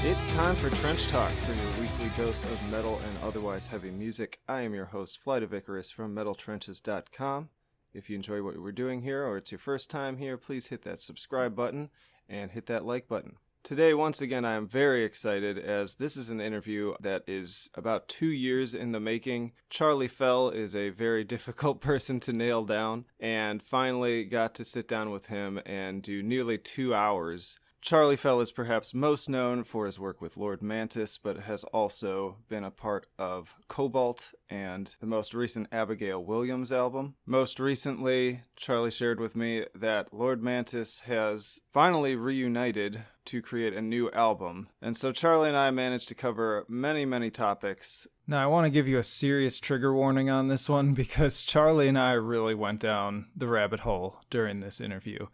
It's time for Trench Talk, for your weekly dose of metal and otherwise heavy music. I am your host, FlightOfIcarus from metaltrenches.com. If you enjoy what we're doing here, or it's your first time here, please hit that subscribe button and hit that like button. Today, once again, I am very excited as this is an interview that is about 2 years in the making. Charlie Fell is a very difficult person to nail down, and finally got to sit down with him and do nearly 2 hours. Charlie Fell is perhaps most known for his work with Lord Mantis, but has also been a part of Cobalt and the most recent Abigail Williams album. Most recently, Charlie shared with me that Lord Mantis has finally reunited to create a new album. And so Charlie and I managed to cover many topics. Now, I want to give you a serious trigger warning on this one because Charlie and I really went down the rabbit hole during this interview.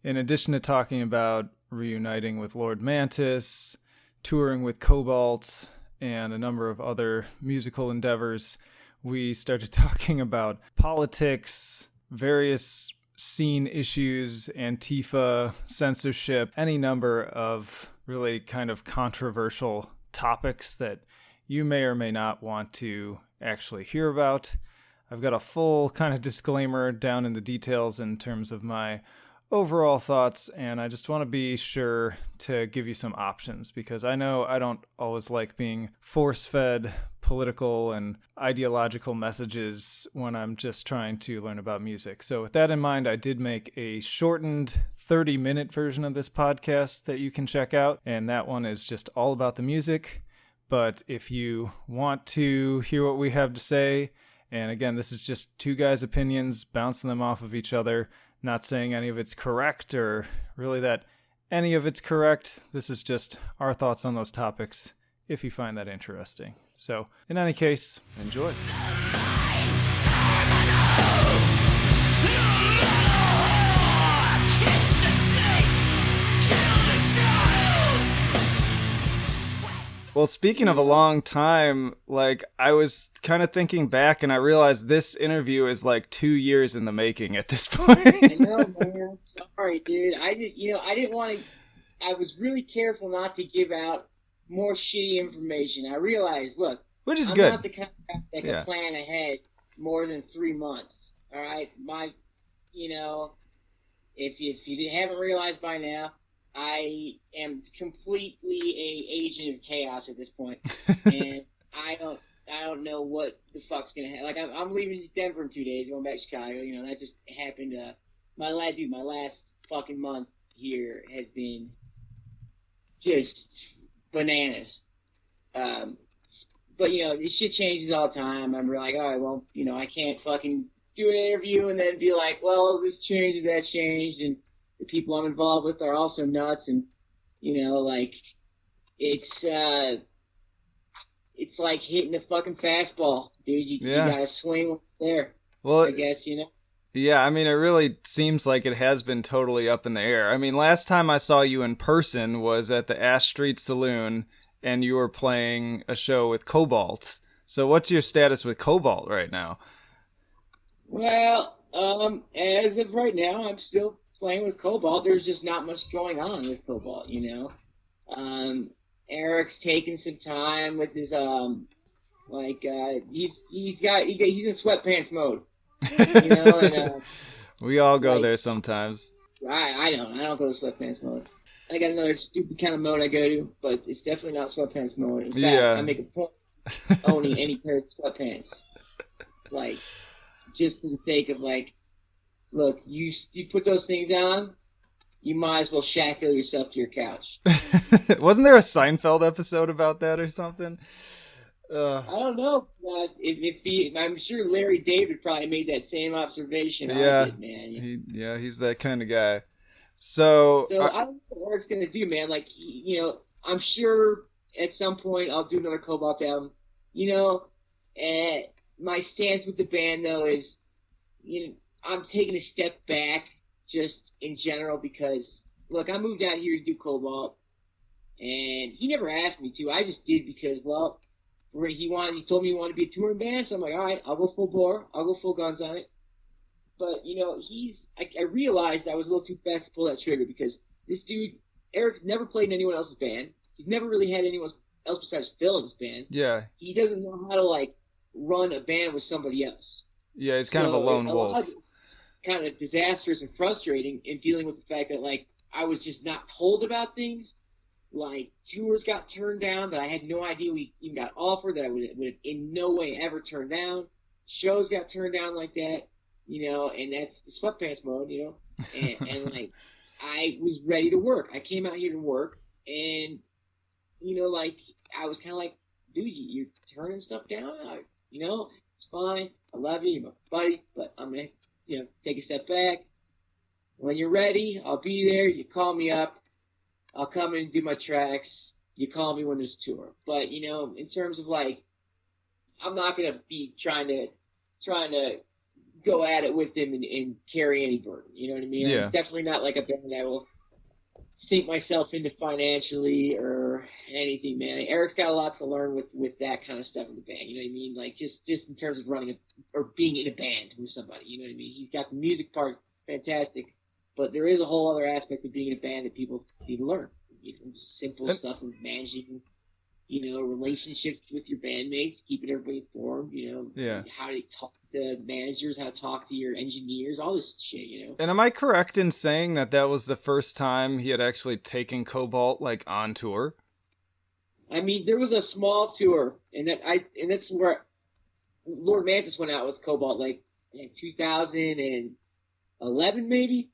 In addition to talking about reuniting with Lord Mantis, touring with Cobalt, and a number of other musical endeavors, we started talking about politics, various scene issues, Antifa, censorship, any number of really kind of controversial topics that you may or may not want to actually hear about. I've got a full kind of disclaimer down in the details in terms of my overall thoughts, and I just want to be sure to give you some options because I know I don't always like being force-fed political and ideological messages when I'm just trying to learn about music. So with that in mind, I did make a shortened 30-minute version of this podcast that you can check out, and that one is just all about the music. But if you want to hear what we have to say, and again, this is just two guys' opinions, bouncing them off of each other, not saying any of it's correct or really that any of it's correct. This is just our thoughts on those topics if you find that interesting. So, in any case, enjoy. Well, speaking of a long time, I was kind of thinking back and I realized this interview is 2 years in the making at this point. I know, man. Sorry, dude. I didn't want to, I was really careful not to give out more shitty information. I realized, look, which is I'm good. not the kind of guy that can plan ahead more than 3 months. All right? If you haven't realized by now, I am completely a agent of chaos at this point, and I don't know what the fuck's gonna happen. I'm leaving Denver in 2 days, going back to Chicago. That just happened. My last fucking month here has been just bananas. But this shit changes all the time. I'm like, all right, well, I can't fucking do an interview and then be like, well, this changed and that changed, and the people I'm involved with are also nuts, and it's like hitting a fucking fastball, dude. You gotta swing there. Well, I guess Yeah, I mean, it really seems like it has been totally up in the air. I mean, last time I saw you in person was at the Ash Street Saloon, and you were playing a show with Cobalt. So, what's your status with Cobalt right now? Well, as of right now, I'm still playing with Cobalt. There's just not much going on with Cobalt, Eric's taking some time with his he's in sweatpants mode, and we all go there sometimes. I don't go to sweatpants mode. I got another stupid kind of mode I go to, but it's definitely not sweatpants mode. In fact, I make a point of owning any pair of sweatpants, just for the sake of look, you put those things on, you might as well shackle yourself to your couch. Wasn't there a Seinfeld episode about that or something? I don't know. I'm sure Larry David probably made that same observation. Yeah, I did, man. He's that kind of guy. So I don't know what Eric's gonna do, man. I'm sure at some point I'll do another Cobalt album. My stance with the band though is, I'm taking a step back just in general because, look, I moved out here to do Cobalt, and he never asked me to. I just did because, well, he told me he wanted to be a touring band, so I'm like, all right, I'll go full bore. I'll go full guns on it. But, I realized I was a little too fast to pull that trigger because this dude, Eric's never played in anyone else's band. he's never really had anyone else besides Phil in his band. Yeah. He doesn't know how to like run a band with somebody else. Yeah, he's kind of a lone wolf. Kind of disastrous and frustrating in dealing with the fact that like I was just not told about things. Like tours got turned down that I had no idea we even got offered, that I would have in no way ever turned down. Shows got turned down like that, you know, and that's the sweatpants mode, you know. And like I was ready to work. I came out here to work, and you know, like I was kind of like, dude, you're turning stuff down. You know, it's fine. I love you, you're my buddy, but I'm gonna, you know, take a step back. When you're ready, I'll be there. You call me up. I'll come in and do my tracks. You call me when there's a tour. But, you know, in terms of, like, I'm not going to be trying to go at it with him and carry any burden. You know what I mean? Yeah. It's definitely not like a band I will sink myself into financially or anything, man. Eric's got a lot to learn with that kind of stuff in the band. You know what I mean? Like, just in terms of running or being in a band with somebody. You know what I mean? He's got the music part fantastic. But there is a whole other aspect of being in a band that people need to learn. You know, simple stuff of managing, you know, relationships with your bandmates, keeping everybody informed, you know, how to talk to managers, how to talk to your engineers, all this shit, you know. And am I correct in saying that was the first time he had actually taken Cobalt, like, on tour? I mean, there was a small tour, and that's where Lord Mantis went out with Cobalt, like, in 2011, maybe?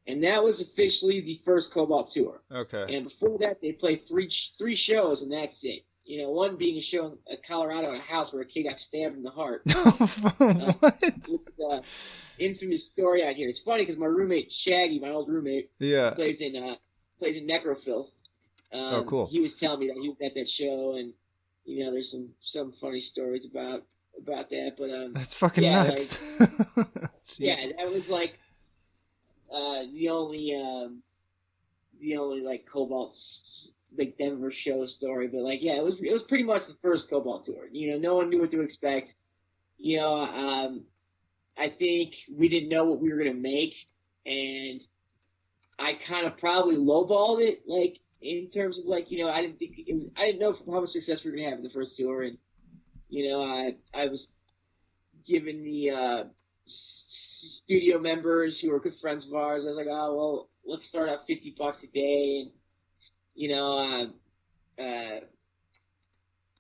And that was officially the first Cobalt tour. Okay. And before that, they played three shows, and that's it. You know, one being a show in Colorado at a house where a kid got stabbed in the heart. What? It's the infamous story out here. It's funny because my roommate Shaggy, my old roommate, plays in Necrofilth. Oh, cool. He was telling me that he was at that show, and you know, there's some funny stories about that. But that's fucking nuts. Like, yeah, that was like. The only like Cobalt like Denver show story, but like yeah, it was pretty much the first Cobalt tour. You know, no one knew what to expect. You know, I think we didn't know what we were gonna make, and I kind of probably lowballed it, like in terms of like, you know, I didn't know how much success we were gonna have in the first tour, and you know, I was given the studio members who are good friends of ours. I was like, oh well, let's start out $50 a day, and you know,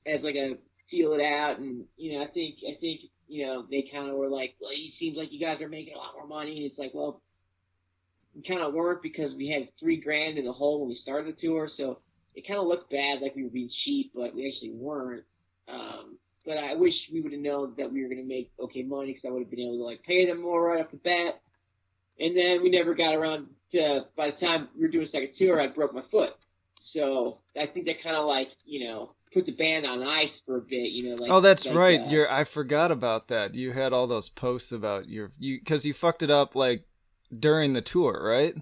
as like a feel it out, and you know, I think you know, they kind of were like, well, it seems like you guys are making a lot more money, and it's like, well, we kind of weren't because we had $3,000 in the hole when we started the tour, so it kind of looked bad, like we were being cheap, but we actually weren't. But I wish we would have known that we were going to make okay money, because I would have been able to like pay them more right off the bat. And then we never got around to, by the time we were doing a second tour, I broke my foot. So I think that kind of like, you know, put the band on ice for a bit, you know. Like, oh, that's like, right. I forgot about that. You had all those posts about because you fucked it up like during the tour, right?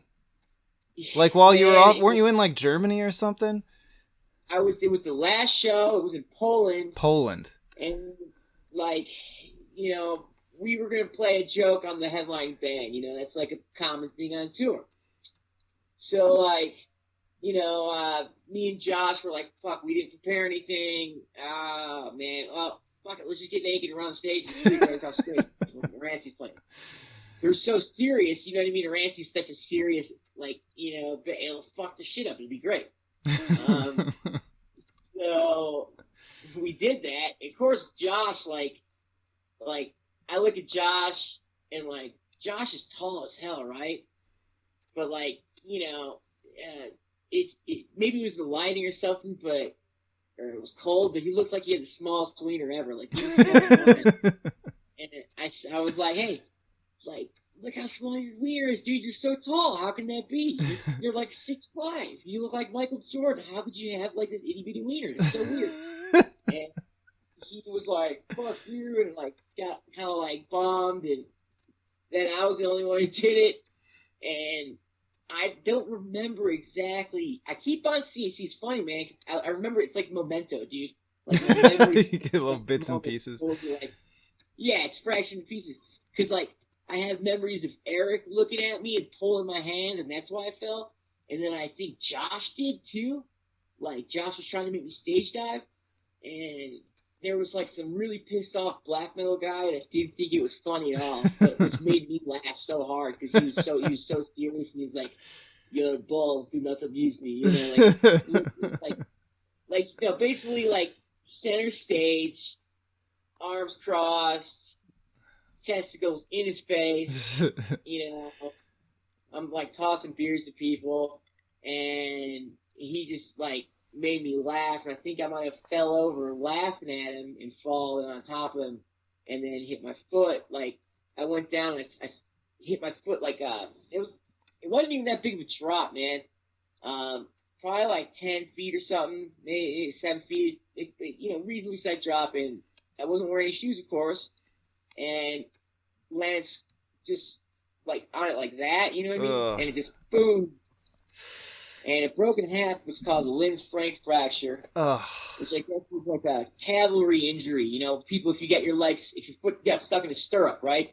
Like while you were off, weren't you in like Germany or something? It was the last show. It was in Poland. And, like, you know, we were going to play a joke on the headlining band. You know, that's like a common thing on tour. So, like, you know, me and Josh were like, fuck, we didn't prepare anything. Oh, man. Well, fuck it. Let's just get naked and run on stage and see right across the street. Rancey's playing. They're so serious. You know what I mean? Rancey's such a serious, like, you know, it'll fuck the shit up. It'll be great. So we did that. Of course, Josh, like I look at Josh and like Josh is tall as hell, right? But like, you know, maybe it was the lighting or something, or it was cold, but he looked like he had the smallest wiener ever. Like he was small. And I was like, hey, like, look how small your wiener is, dude. You're so tall. How can that be? You're like 6'5". You look like Michael Jordan. How could you have like this itty bitty wiener? It's so weird. And he was like, fuck you, and like got kind of like bummed, and then I was the only one who did it, and I don't remember exactly. I keep on seeing. See, it's funny, man. 'Cause I remember it's like Memento, dude. Like my memories, you get little bits and pieces. like, yeah, it's fraction pieces. Because like I have memories of Eric looking at me and pulling my hand, and that's why I fell. And then I think Josh did too. like Josh was trying to make me stage dive, and there was like some really pissed off black metal guy that didn't think it was funny at all, but which made me laugh so hard because he was so serious, and he was like, "You're a bull, do not abuse me," you know, basically like center stage, arms crossed, testicles in his face, you know. I'm like tossing beers to people, and he just like made me laugh, and I think I might have fell over laughing at him and fallen on top of him, and then hit my foot. Like I went down, and I hit my foot like it wasn't even that big of a drop, man. Probably like 10 feet or something, maybe 7 feet, you know, reasonably sized drop, and I wasn't wearing any shoes, of course, and landed just like on it like that, you know what I mean? Ugh. And it just boom. And it broke in half, which is called a Linz Frank fracture, which I guess is like a cavalry injury. You know, people, if your foot got stuck in a stirrup, right?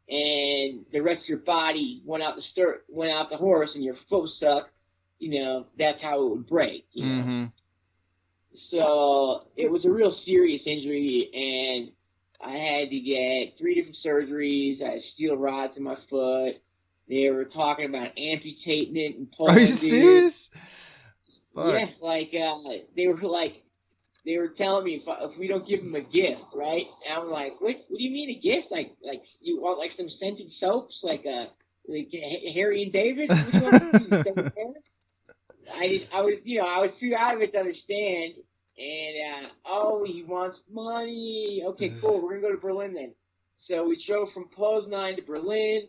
And the rest of your body went out the horse, and your foot was stuck, you know, that's how it would break, you know? Mm-hmm. So it was a real serious injury, and I had to get 3 different surgeries. I had steel rods in my foot. They were talking about amputating it and pulling it. Are you serious? Fuck. Yeah, like they were telling me if we don't give them a gift, right? And I'm like, what do you mean a gift? Like you want like some scented soaps, like Harry and David? What do you want to do, scented hair? I was too out of it to understand. And he wants money. Okay, cool. We're gonna go to Berlin then. So we drove from Poznan to Berlin.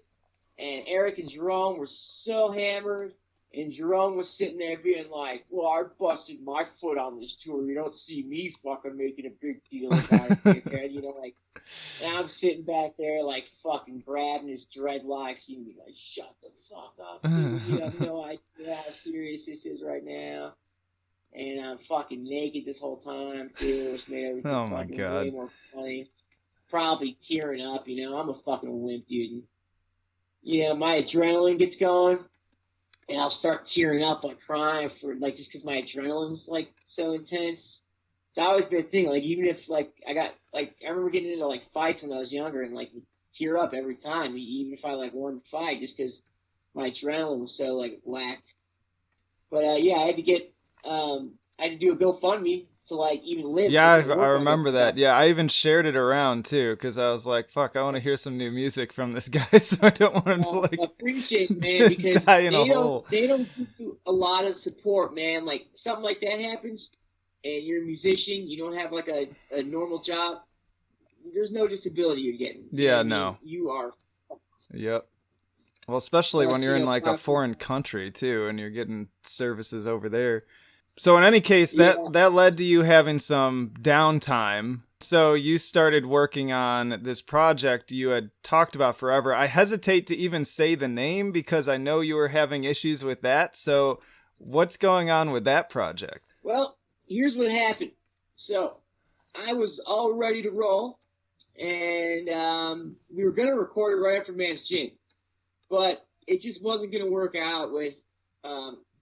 And Eric and Jerome were so hammered, and Jerome was sitting there being like, well, I busted my foot on this tour. You don't see me fucking making a big deal about it, dickhead. You know, like, and I'm sitting back there, like, fucking grabbing his dreadlocks. You'd be like, shut the fuck up, dude. You have no idea how serious this is right now. And I'm fucking naked this whole time, too, which made everything way more funny. Probably tearing up, you know. I'm a fucking wimp, dude. You know, my adrenaline gets going, and I'll start tearing up, like crying just because my adrenaline's like so intense. It's always been a thing. Like even if like I remember getting into like fights when I was younger, and like would tear up every time, even if I like won the fight, just because my adrenaline was so like whacked. But I had to do a GoFundMe to like even live. Yeah, I remember that. Yeah, I even shared it around too, because I was like, "Fuck, I want to hear some new music from this guy," so I don't want him to like appreciate it, man, because die in a hole. They don't give you a lot of support, man. Like something like that happens, and you're a musician, you don't have like a normal job. There's no disability you're getting. Yeah, no. You are. Yep. Well, especially when you're in like a foreign country too, and you're getting services over there. So in any case, that led to you having some downtime. So you started working on this project you had talked about forever. I hesitate to even say the name because I know you were having issues with that. So what's going on with that project? Well, here's what happened. So I was all ready to roll, and we were going to record it right after Man's Gin. But it just wasn't going to work out with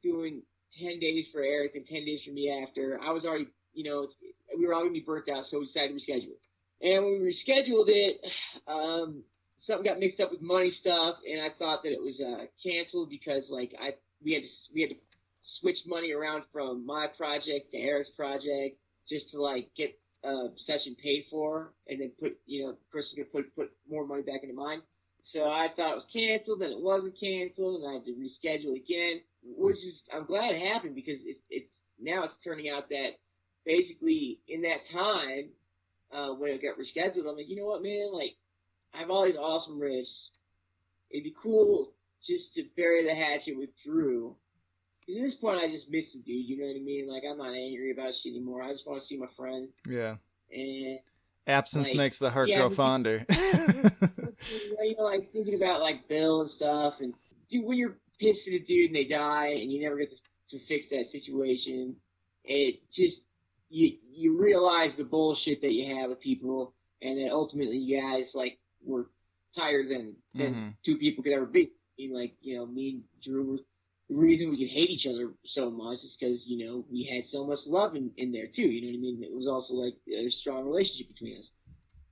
doing 10 days for Eric and 10 days for me after. I was already, we were all going to be burnt out, so we decided to reschedule it. And when we rescheduled it, something got mixed up with money stuff, and I thought that it was canceled because we had to switch money around from my project to Eric's project just to like get a session paid for, and then the person's going to put more money back into mine. So I thought it was canceled, and it wasn't canceled, and I had to reschedule again, which is, I'm glad it happened because it's turning out that basically in that time, when it got rescheduled, I'm like, you know what, man, like, I have all these awesome riffs. It'd be cool just to bury the hatchet with Drew. Because at this point, I just miss the dude, you know what I mean? Like, I'm not angry about shit anymore. I just want to see my friend. Yeah. And absence makes the heart grow fonder. Like thinking about like Bill and stuff, and dude, when you're pissed at a dude and they die, and you never get to fix that situation, it just you realize the bullshit that you have with people, and that ultimately you guys like were tighter than two people could ever be. I mean, like me and Drew the reason we could hate each other so much is because, we had so much love in there too. You know what I mean? It was also like a strong relationship between us.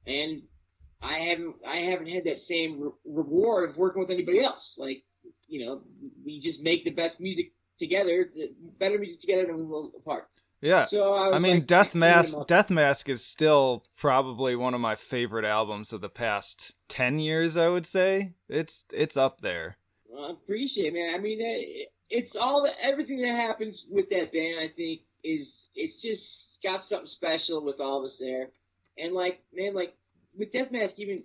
And I haven't had that same reward of working with anybody else. Like, we just make the best music together, better music together than we will apart. Yeah. So I mean, Death Mask is still probably one of my favorite albums of the past 10 years, I would say. It's up there. Well, I appreciate it, man. I mean, it's everything that happens with that band, I think, it's just got something special with all of us there. And like, man, like with Death Mask, even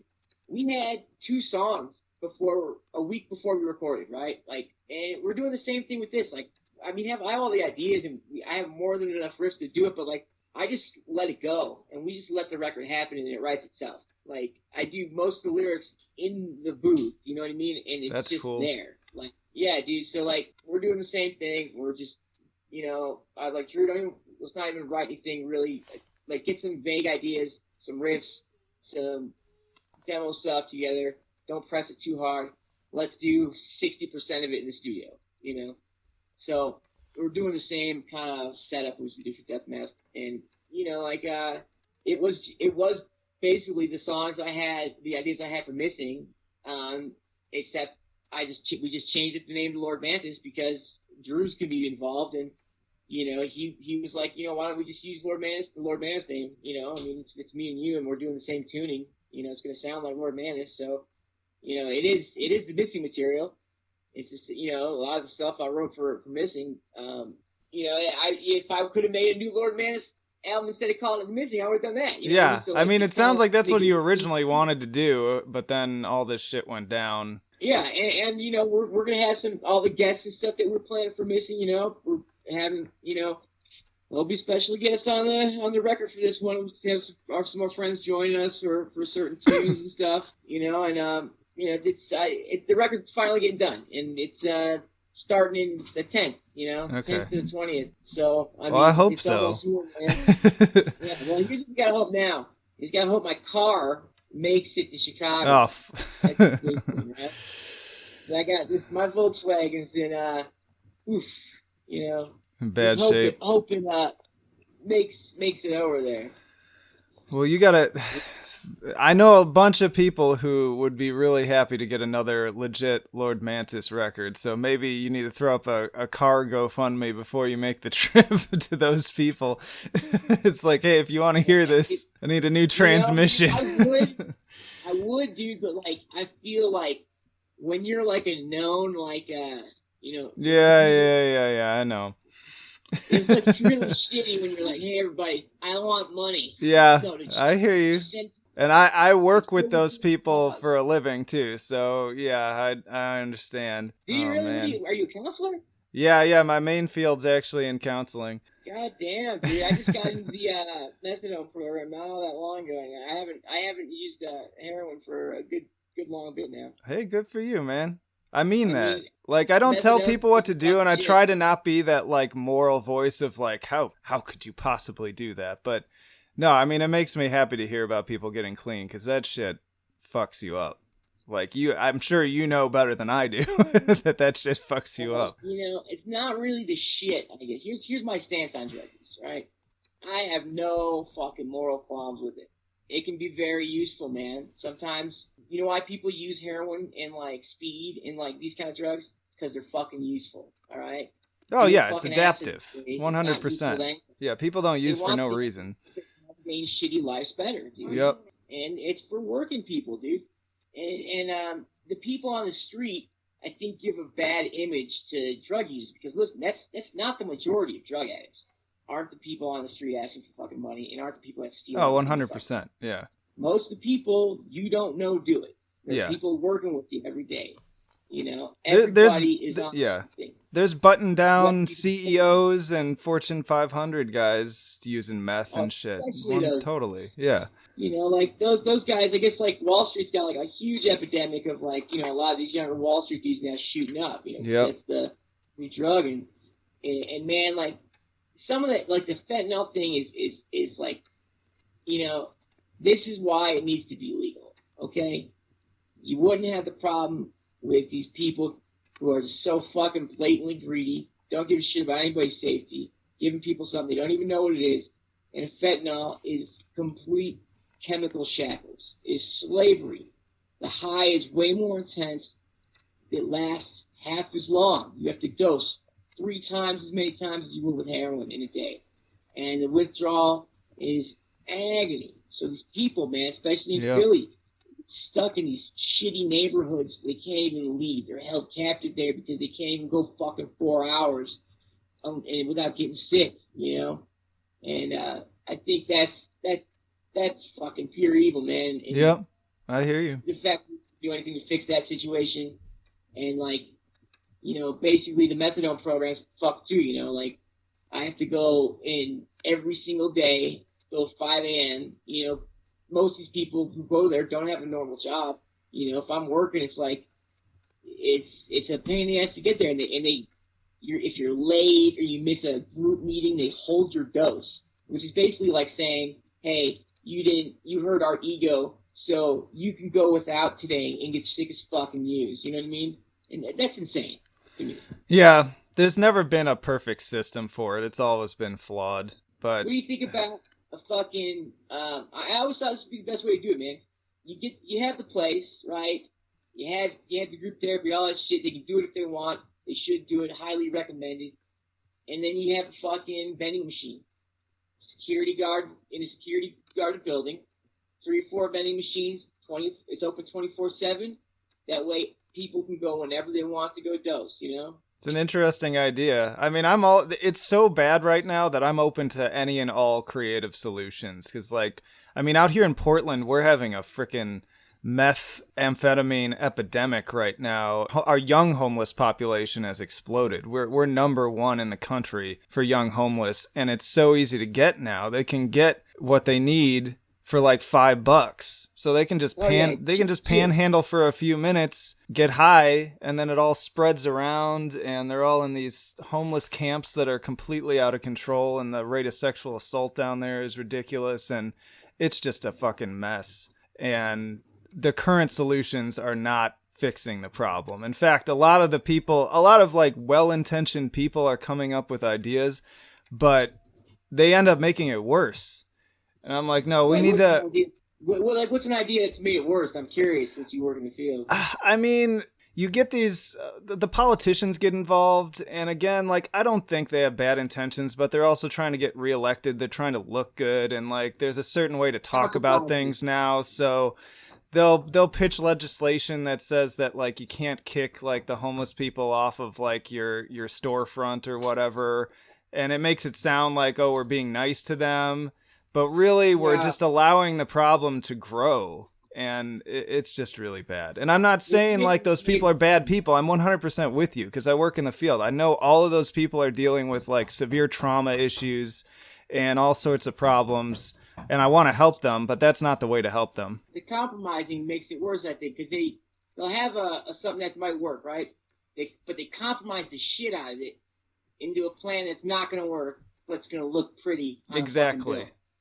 we had 2 songs a week before we recorded, right? Like, and we're doing the same thing with this. Like, I mean, I have all the ideas and I have more than enough riffs to do it, but like, I just let it go and we just let the record happen and it writes itself. Like, I do most of the lyrics in the booth, you know what I mean? And it's just cool. There. Like, yeah, dude. So like, we're doing the same thing. We're just, I was like, Drew, let's not even write anything really. Like, get some vague ideas, some riffs, some demo stuff together. Don't press it too hard. Let's do 60% of it in the studio, So we're doing the same kind of setup as we do for Death Mask. And, it was basically the songs I had, the ideas I had for Missing, except we just changed it the name to Lord Mantis because Drew's gonna be involved, and he was like, why don't we just use the Lord Mantis name? I mean, it's me and you, and we're doing the same tuning. It's gonna sound like Lord Mantis, so it is the Missing material. It's just a lot of the stuff I wrote for Missing. If I could have made a new Lord Mantis album instead of calling it Missing, I would have done that. Yeah, So, I mean, it sounds like that's what you originally wanted to do, but then all this shit went down. Yeah, and we're gonna have all the guests and stuff that we're planning for Missing. We're having there'll be special guests on the record for this one. We'll have some more friends joining us for certain tunes and stuff. The record's finally getting done, and it's starting in the 10th. 10th to the 20th. So I hope so. Here, man. Yeah, well, you just gotta hope now. You just gotta hope my car makes it to Chicago. Oh. That's the big thing, right? So I got my Volkswagen's in bad shape. Hoping makes it over there. Well, you gotta. I know a bunch of people who would be really happy to get another legit Lord Mantis record, so maybe you need to throw up a car GoFundMe before you make the trip to those people. It's like, hey, if you want to hear this, I need a new transmission. I would, dude, but like, I feel like when you're like a known, like, Yeah, I know. It's like really shitty when you're like, hey, everybody, I want money. Yeah, I hear you. And I work with those people for a living too, so yeah, I understand. Do you really? Man. Are you a counselor? Yeah, my main field's actually in counseling. God damn, dude! I just got into the methadone program not all that long ago, and I haven't used heroin for a good long bit now. Hey, good for you, man. I mean, like, I don't tell people what to do, and I try to not be that like moral voice of like, how could you possibly do that? But no, I mean, it makes me happy to hear about people getting clean, because that shit fucks you up. Like, I'm sure you know better than I do that shit fucks you up. It's not really the shit, I guess. Here's my stance on drug use, right? I have no fucking moral qualms with it. It can be very useful, man. Sometimes, you know why people use heroin and, like, speed and, like, these kind of drugs? It's because they're fucking useful, all right? Oh, yeah, it's adaptive. 100%. Yeah, people don't use for no reason. Making shitty lives better, dude. Yep. And it's for working people, dude. And the people on the street, I think, give a bad image to drug users because, listen, that's not the majority of drug addicts. Aren't the people on the street asking for fucking money, and aren't the people that steal? Oh, 100%. Yeah. Most of the people you don't know do it. There are people working with you every day. Everybody is on something. There's button-down CEOs and Fortune 500 guys using meth and shit. Totally, yeah. Like those guys, I guess, like Wall Street's got like a huge epidemic of like, a lot of these younger Wall Street dudes now shooting up. That's the new drug and man, like some of that, like the fentanyl thing is like, this is why it needs to be legal. Okay, you wouldn't have the problem with these people who are so fucking blatantly greedy, don't give a shit about anybody's safety, giving people something they don't even know what it is. And fentanyl is complete chemical shackles, is slavery. The high is way more intense. It lasts half as long. You have to dose 3 times as many times as you would with heroin in a day. And the withdrawal is agony. So these people, man, especially in Philly, stuck in these shitty neighborhoods, they can't even leave. They're held captive there because they can't even go fucking 4 hours and without getting sick, you know? And I think that's fucking pure evil, man. And yep, I hear you. The fact that we do anything to fix that situation, and like, you know, basically the methadone program's fucked too, you know, like I have to go in every single day, go 5 a.m., you know, most of these people who go there don't have a normal job. You know, if I'm working, it's like, it's a pain in the ass to get there. And if you're late or you miss a group meeting, they hold your dose, which is basically like saying, hey, you hurt our ego, so you can go without today and get sick as fucking used. You know what I mean? And that's insane to me. Yeah, there's never been a perfect system for it. It's always been flawed. But what do you think about a fucking? I always thought this would be the best way to do it, man. You have the place, right? You have the group therapy, all that shit. They can do it if they want. They should do it. Highly recommended. And then you have a fucking vending machine, security guard in a security guarded building, 3 or 4 vending machines. It's open 24/7. That way, people can go whenever they want to go dose. You know. It's an interesting idea. I mean, it's so bad right now that I'm open to any and all creative solutions. Because, like, I mean, out here in Portland, we're having a freaking methamphetamine epidemic right now. Our young homeless population has exploded. We're number 1 in the country for young homeless. And it's so easy to get now. They can get what they need for like $5, so they can just panhandle for a few minutes, get high, and then it all spreads around, and they're all in these homeless camps that are completely out of control, and the rate of sexual assault down there is ridiculous, and it's just a fucking mess. And the current solutions are not fixing the problem. In fact, a lot of like well-intentioned people are coming up with ideas, but they end up making it worse. And I'm like, no, we need to... What's an idea that's made it worse? I'm curious, since you work in the field. I mean, you get these... the politicians get involved, and again, like, I don't think they have bad intentions, but they're also trying to get reelected. They're trying to look good, and, like, there's a certain way to talk about things now, so they'll pitch legislation that says that, like, you can't kick, like, the homeless people off of, like, your storefront or whatever, and it makes it sound like, oh, we're being nice to them. But really, we're just allowing the problem to grow, and it's just really bad. And I'm not saying, like, those people are bad people. I'm 100% with you, because I work in the field. I know all of those people are dealing with, like, severe trauma issues and all sorts of problems, and I want to help them, but that's not the way to help them. The compromising makes it worse, I think, because they'll have something that might work, right? But they compromise the shit out of it into a plan that's not going to work, but it's going to look pretty.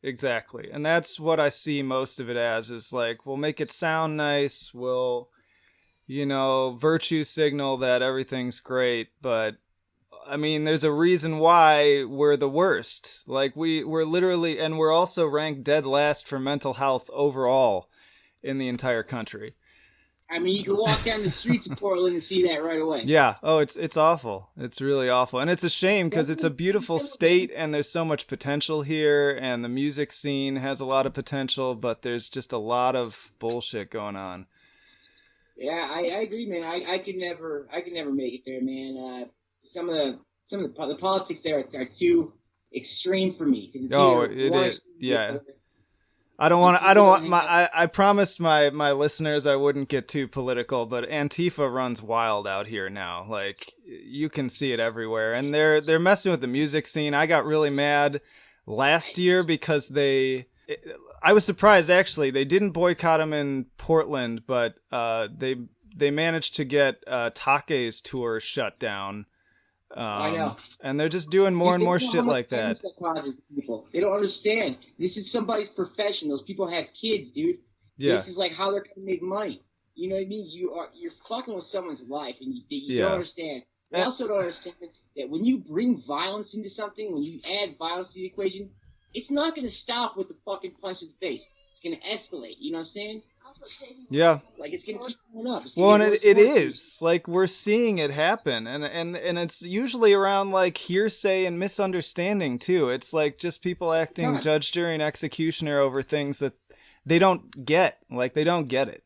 Exactly. And that's what I see most of it as, is like, we'll make it sound nice, we'll, virtue signal that everything's great, but I mean, there's a reason why we're the worst. Like, we're literally, and we're also ranked dead last for mental health overall in the entire country. I mean, you can walk down the streets of Portland and see that right away. Yeah. Oh, it's awful. It's really awful. And it's a shame because it's a beautiful state and there's so much potential here, and the music scene has a lot of potential, but there's just a lot of bullshit going on. Yeah, I agree, man. I could never make it there, man. Some of the politics there are too extreme for me. Oh, it is. Yeah. I promised my listeners I wouldn't get too political, but Antifa runs wild out here now. Like, you can see it everywhere, and they're messing with the music scene. I got really mad last year because I was surprised, actually. They didn't boycott them in Portland, but they managed to get Take's tour shut down. I know. And they're just doing more and more shit like that. They don't understand. This is somebody's profession. Those people have kids, dude. Yeah. This is like how they're going to make money. You know what I mean? You're fucking with someone's life, and you Yeah. don't understand. I also don't understand that when you bring violence into something, when you add violence to the equation, it's not going to stop with the fucking punch in the face. It's going to escalate. You know what I'm saying? Yeah. Like, it's going to keep going up. Well, and it is like we're seeing it happen, and it's usually around like hearsay and misunderstanding too. It's like just people acting judge, jury, and executioner over things that they don't get. Like they don't get it.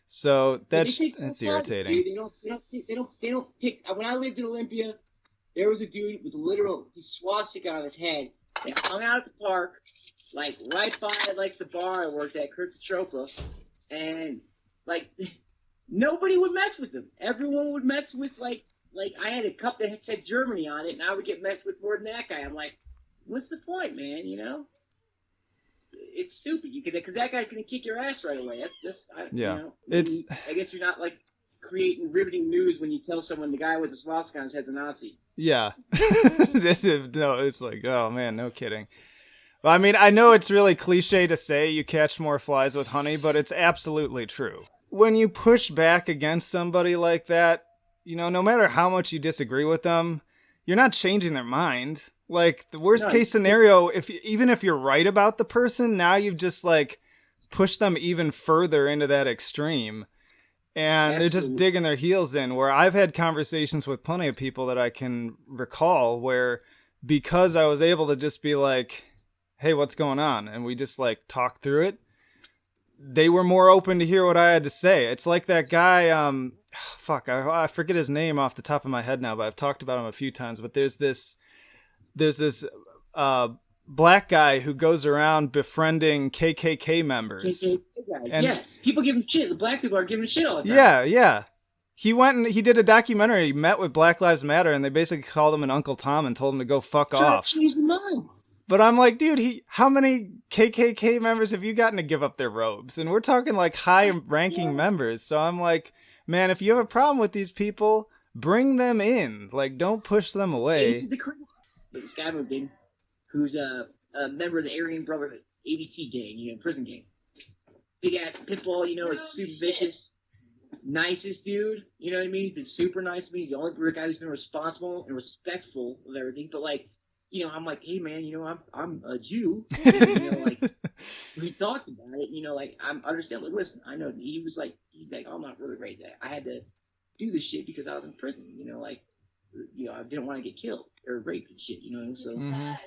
So that's irritating. They don't pick. When I lived in Olympia, there was a dude with a literal swastika on his head that hung out at the park, like right by like the bar I worked at, Kirk and like nobody would mess with him. Everyone would mess with like I had a cup that had said Germany on it, and I would get messed with more than that guy. I'm like, what's the point, man? You know? It's stupid. You could, because that guy's gonna kick your ass right away. That's just, you know, I guess you're not like creating riveting news when you tell someone the guy with the swastika on his head's a Nazi. Yeah. No, it's like, oh man, no kidding. Well, I mean, I know it's really cliche to say you catch more flies with honey, but it's absolutely true. When you push back against somebody like that, you know, no matter how much you disagree with them, you're not changing their mind. Like the worst case scenario, even if you're right about the person, now you've just like pushed them even further into that extreme, and they're just digging their heels in. Where I've had conversations with plenty of people that I can recall where, because I was able to just be like, hey, what's going on? And we just like talk through it. They were more open to hear what I had to say. It's like that guy, I forget his name off the top of my head now, but I've talked about him a few times. But there's this black guy who goes around befriending KKK members. KKK guys, yes. People give him shit. The black people are giving shit all the time. Yeah. He went and he did a documentary. He met with Black Lives Matter, and they basically called him an Uncle Tom and told him to go fuck off. But I'm like, dude, how many KKK members have you gotten to give up their robes? And we're talking like high-ranking members. So I'm like, man, if you have a problem with these people, bring them in. Like, don't push them away. This guy moved in, who's a member of the Aryan Brotherhood, ABT gang, you know, prison gang. Big ass pitbull, you know, like super vicious, nicest dude. You know what I mean? He's been super nice to me. He's the only guy who's been responsible and respectful of everything. But like, you know, I'm like, hey man, you know, I'm a Jew. You know, like we talked about it. You know, like I'm understand. Like, listen, I know he's like, oh, I'm not really ready. I had to do this shit because I was in prison. You know, like, you know, I didn't want to get killed or raped and shit. You know, so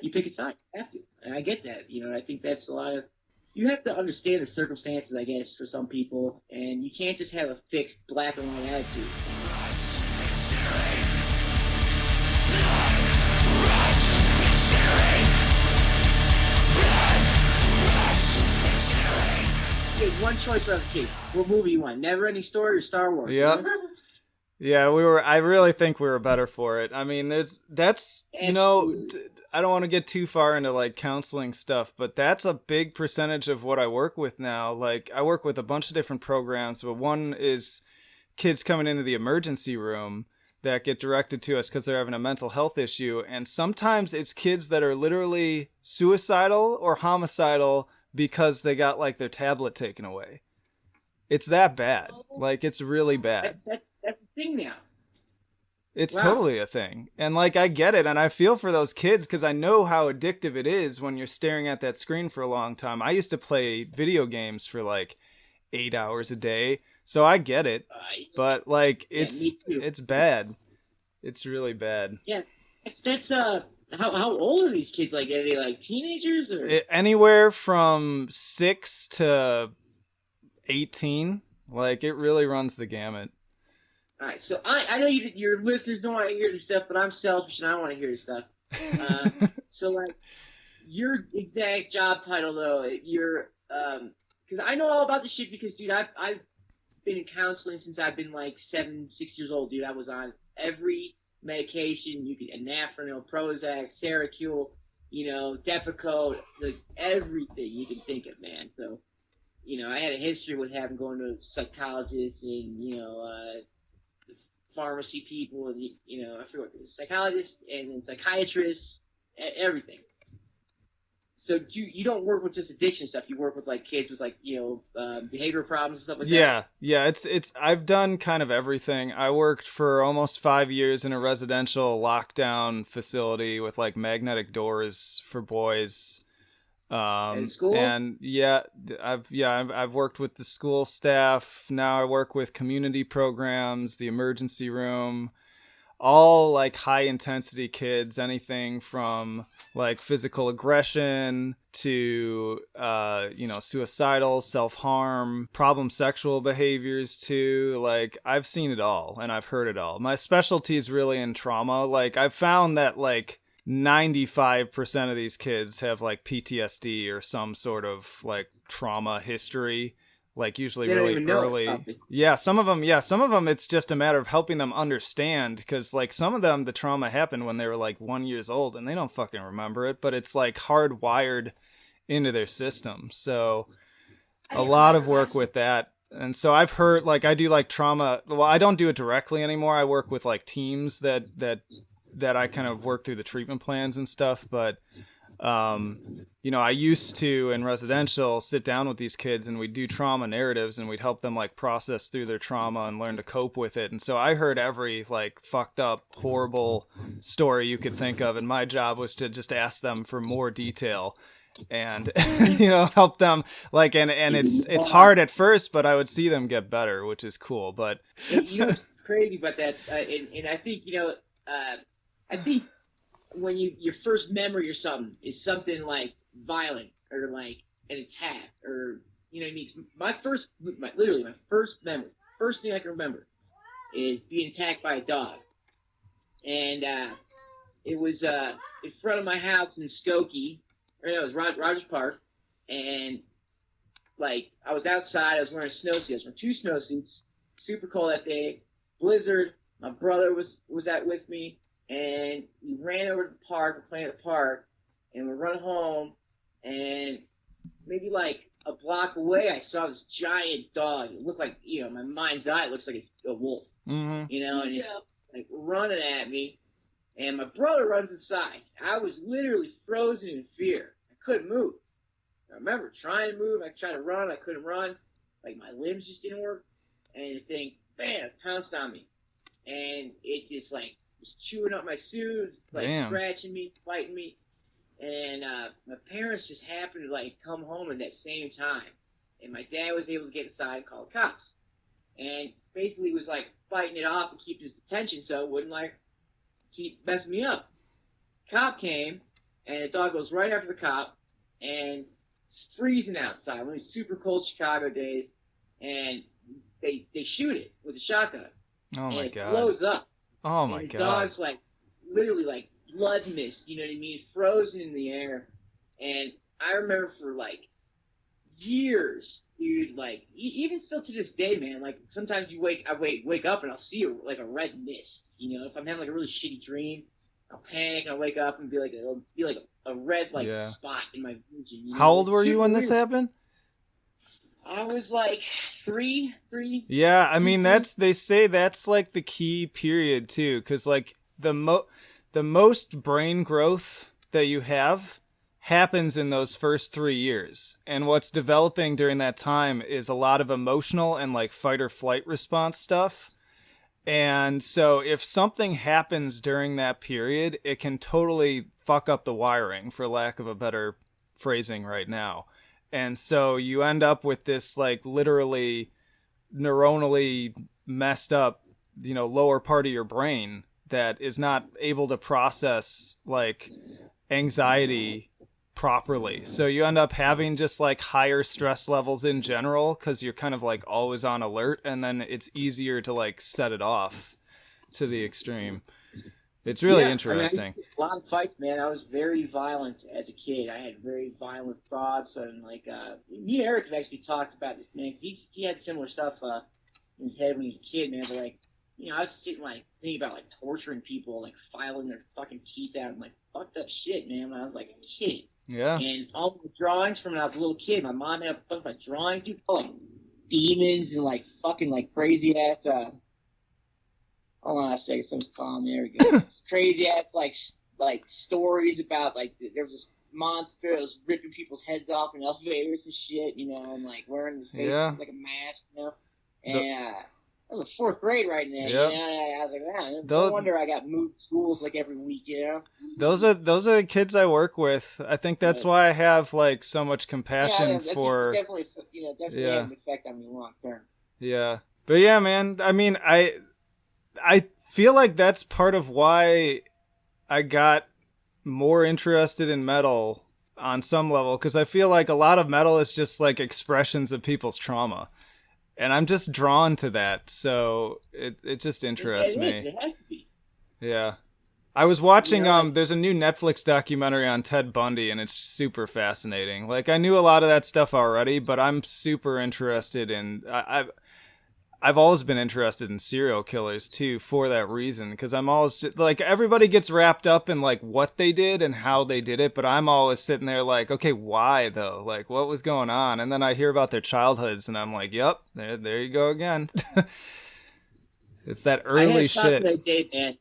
you pick a side. You have to, and I get that. You know, I think that's a lot of. You have to understand the circumstances, I guess, for some people, and you can't just have a fixed black and white attitude. You had one choice when I was a kid. What movie you want? Never Ending Story or Star Wars? Yeah. Yeah, I really think we were better for it. I mean, that's you know, I don't want to get too far into like counseling stuff, but that's a big percentage of what I work with now. Like I work with a bunch of different programs, but one is kids coming into the emergency room that get directed to us because they're having a mental health issue. And sometimes it's kids that are literally suicidal or homicidal because they got like their tablet taken away. It's that bad. Like it's really bad. That's a thing now. It's totally a thing. And like I get it, and I feel for those kids because I know how addictive it is when you're staring at that screen for a long time. I used to play video games for like 8 hours a day, so I get it. But like it's bad. It's really bad. Yeah. That's how old are these kids? Like are they like teenagers or anywhere from 6 to 18? Like it really runs the gamut. All right, so I know your listeners don't want to hear this stuff, but I'm selfish and I want to hear this stuff. So, like, your exact job title, though, you're because I know all about this shit because, dude, I've been in counseling since I've been, like, 6 years old, dude. I was on every medication. You could Anafranil, Prozac, Seroquel, you know, Depakote, like, everything you can think of, man. So, you know, I had a history with having going to psychologists and, you know, pharmacy people and, you know, I forget what it was, psychologists and then psychiatrists, everything. So you don't work with just addiction stuff. You work with like kids with like behavior problems and stuff like Yeah, that. yeah. It's I've done kind of everything. I worked for almost 5 years in a residential lockdown facility with like magnetic doors for boys. At school. And I've worked with the school staff. Now I work with community programs, the emergency room, all like high intensity kids, anything from like physical aggression to suicidal, self-harm, problem sexual behaviors too. Like I've seen it all and I've heard it all. My specialty is really in trauma. Like I've found that like 95% of these kids have like PTSD or some sort of like trauma history, like usually They don't really even know it, early. probably. Some of them it's just a matter of helping them understand, because like some of them the trauma happened when they were like 1 year old and they don't fucking remember it, but it's like hardwired into their system. So a lot of work with that. And so I've heard, like, I do like trauma. Well, I don't do it directly anymore. I work with like teams that I kind of work through the treatment plans and stuff. But, I used to in residential sit down with these kids and we'd do trauma narratives and we'd help them like process through their trauma and learn to cope with it. And so I heard every like fucked up, horrible story you could think of. And my job was to just ask them for more detail and help them, like, and it's hard at first, but I would see them get better, which is cool. But What's crazy about that, and I think I think when your first memory or something is something like violent or like an attack or what I mean. My first memory, first thing I can remember is being attacked by a dog, and it was in front of my house in Skokie. Or no, it was Rogers Park, and like I was outside. I was wearing snowsuits. I was wearing 2 snowsuits. Super cold that day. Blizzard. My brother was out with me, and we ran over to the park. We're playing at the park, and we run home, and maybe like a block away, I saw this giant dog. It looked like my mind's eye. It looks like a wolf. mm-hmm. And it's like running at me. And my brother runs inside. I was literally frozen in fear. I couldn't move. I remember trying to move. I tried to run. I couldn't run. Like, my limbs just didn't work. And the thing, bam, pounced on me. And it just, like, was chewing up my suit, like, scratching me, biting me. And my parents just happened to, like, come home at that same time. And my dad was able to get inside and call the cops. And basically was, like, fighting it off and keep his detention so it wouldn't, like, keep messing me up. Cop came, and the dog goes right after the cop, and it's freezing outside. One of these super cold Chicago days, and they shoot it with a shotgun. Oh my god! It blows up. Oh my god! The dog's like literally like blood mist. You know what I mean? Frozen in the air. And I remember for like years, dude. Like even still to this day, man. Like sometimes I wake up and I'll see a red mist. If I'm having like a really shitty dream, I'll panic and I'll wake up and it'll be like a red spot in my vision. How old were you when this happened? I was like three. Yeah, I mean they say that's like the key period too, because like the most brain growth that you have happens in those first 3 years, and what's developing during that time is a lot of emotional and like fight or flight response stuff. And so if something happens during that period, it can totally fuck up the wiring, for lack of a better phrasing right now. And so you end up with this like literally neuronally messed up, lower part of your brain that is not able to process like anxiety properly. So you end up having just like higher stress levels in general because you're kind of like always on alert, and then it's easier to like set it off to the extreme. It's really interesting. I mean, a lot of fights, man. I was very violent as a kid. I had very violent thoughts, and like me and Eric have actually talked about this, man, because he had similar stuff in his head when he was a kid, man. But like, I was sitting like thinking about like torturing people, like filing their fucking teeth out, and like fucked up shit, man. When I was like a kid. Yeah. And all the drawings from when I was a little kid, my mom had a bunch of my drawings, dude, like demons and like fucking like crazy ass. Hold on a second, someone's calling me. There we go. It's crazy ass like stories about like there was this monster that was ripping people's heads off in elevators and shit, you know, and like wearing the face like a mask, you know. And I was in 4th grade right now, you know. I was like, man, no wonder I got moved to schools like every week, you know. Those are the kids I work with. I think that's why I have like so much compassion for. Definitely have an effect on me long term. Yeah, but yeah, man. I mean, I feel like that's part of why I got more interested in metal on some level, because I feel like a lot of metal is just like expressions of people's trauma. And I'm just drawn to that, so it just interests me. It has to be. Yeah. I was watching, there's a new Netflix documentary on Ted Bundy, and it's super fascinating. Like, I knew a lot of that stuff already, but I'm super interested in... I've always been interested in serial killers, too, for that reason. Because I'm always... just, like, everybody gets wrapped up in, like, what they did and how they did it, but I'm always sitting there like, okay, why, though? Like, what was going on? And then I hear about their childhoods, and I'm like, yep, there you go again. It's that early shit. That day, man.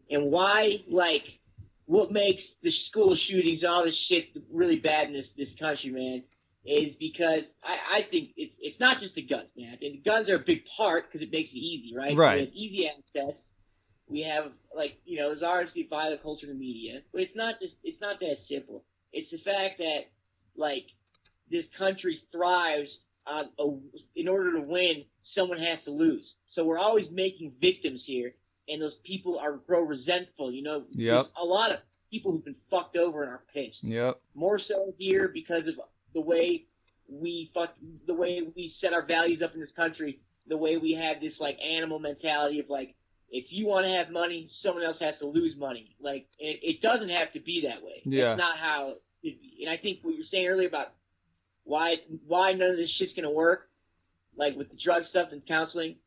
And why, like, what makes the school shootings and all this shit really bad in this country, man, is because I think it's not just the guns, man. I think the guns are a big part because it makes it easy, right? Right. So we have easy access. We have, like, you know, there's always be violent culture in the media. But it's not that simple. It's the fact that, like, this country thrives on in order to win, someone has to lose. So we're always making victims here. And those people grow resentful, you know. Yep. There's a lot of people who've been fucked over and are pissed. Yep. More so here because of the way we set our values up in this country, the way we have this like animal mentality of like, if you want to have money, someone else has to lose money. Like, it doesn't have to be that way. Yeah. That's not how it should be. And I think what you're saying earlier about why none of this shit's gonna work, like with the drug stuff and counseling,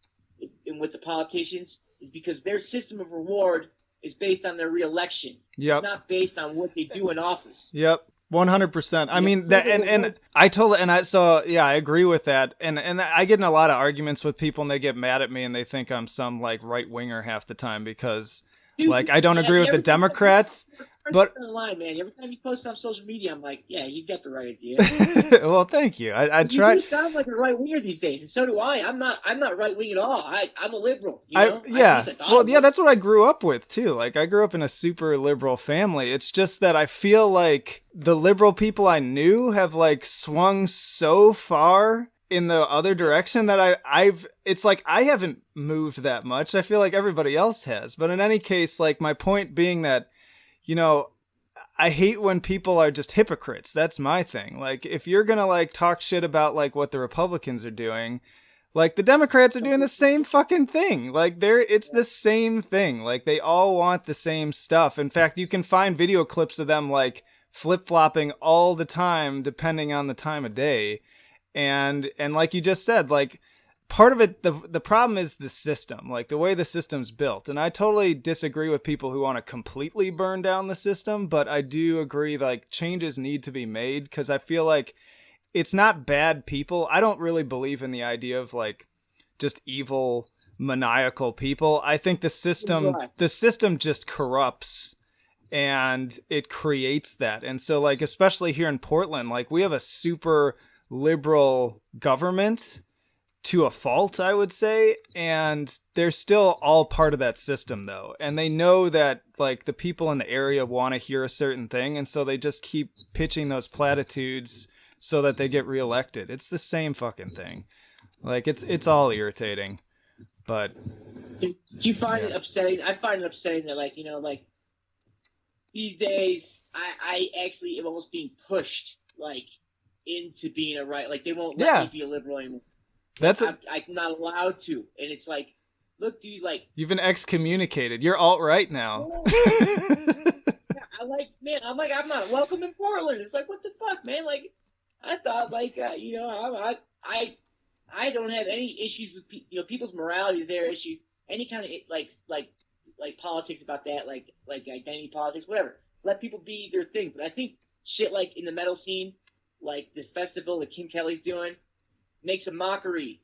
and with the politicians, is because their system of reward is based on their reelection. Yep. It's not based on what they do in office. Yep. 100%. I mean that, and I agree with that. And I get in a lot of arguments with people, and they get mad at me, and they think I'm some like right winger half the time because like I don't agree with the Democrats. But line, man. Every time you post on social media, I'm like, yeah, he's got the right idea. Well, thank you. I try. You sound like a right winger these days, and so do I. I'm not right wing at all. I'm a liberal. You know? That's what I grew up with too. Like I grew up in a super liberal family. It's just that I feel like the liberal people I knew have like swung so far in the other direction that it's like I haven't moved that much. I feel like everybody else has. But in any case, like my point being that, you know, I hate when people are just hypocrites. That's my thing. Like, if you're going to, like, talk shit about, like, what the Republicans are doing, like, the Democrats are doing the same fucking thing. Like, it's the same thing. Like, they all want the same stuff. In fact, you can find video clips of them, like, flip-flopping all the time, depending on the time of day. And like you just said, like, part of it, the problem is the system, like the way the system's built. And I totally disagree with people who want to completely burn down the system, but I do agree like changes need to be made because I feel like it's not bad people. I don't really believe in the idea of like just evil, maniacal people. I think the system just corrupts and it creates that. And so like, especially here in Portland, like we have a super liberal government to a fault, I would say, and they're still all part of that system though. And they know that like the people in the area want to hear a certain thing, and so they just keep pitching those platitudes so that they get reelected. It's the same fucking thing. Like it's all irritating. But do you find it upsetting? I find it upsetting that like, you know, like these days I actually am almost being pushed like into being a right, like they won't let me be a liberal anymore. I'm not allowed to, and it's like, look, dude, like you've been excommunicated. You're alt-right now. I'm not welcome in Portland. It's like, what the fuck, man? Like, I thought, like, you know, I don't have any issues with people's morality is their issue. Any kind of like politics about that, like identity politics, whatever. Let people be their thing. But I think shit like in the metal scene, like this festival that Kim Kelly's doing, makes a mockery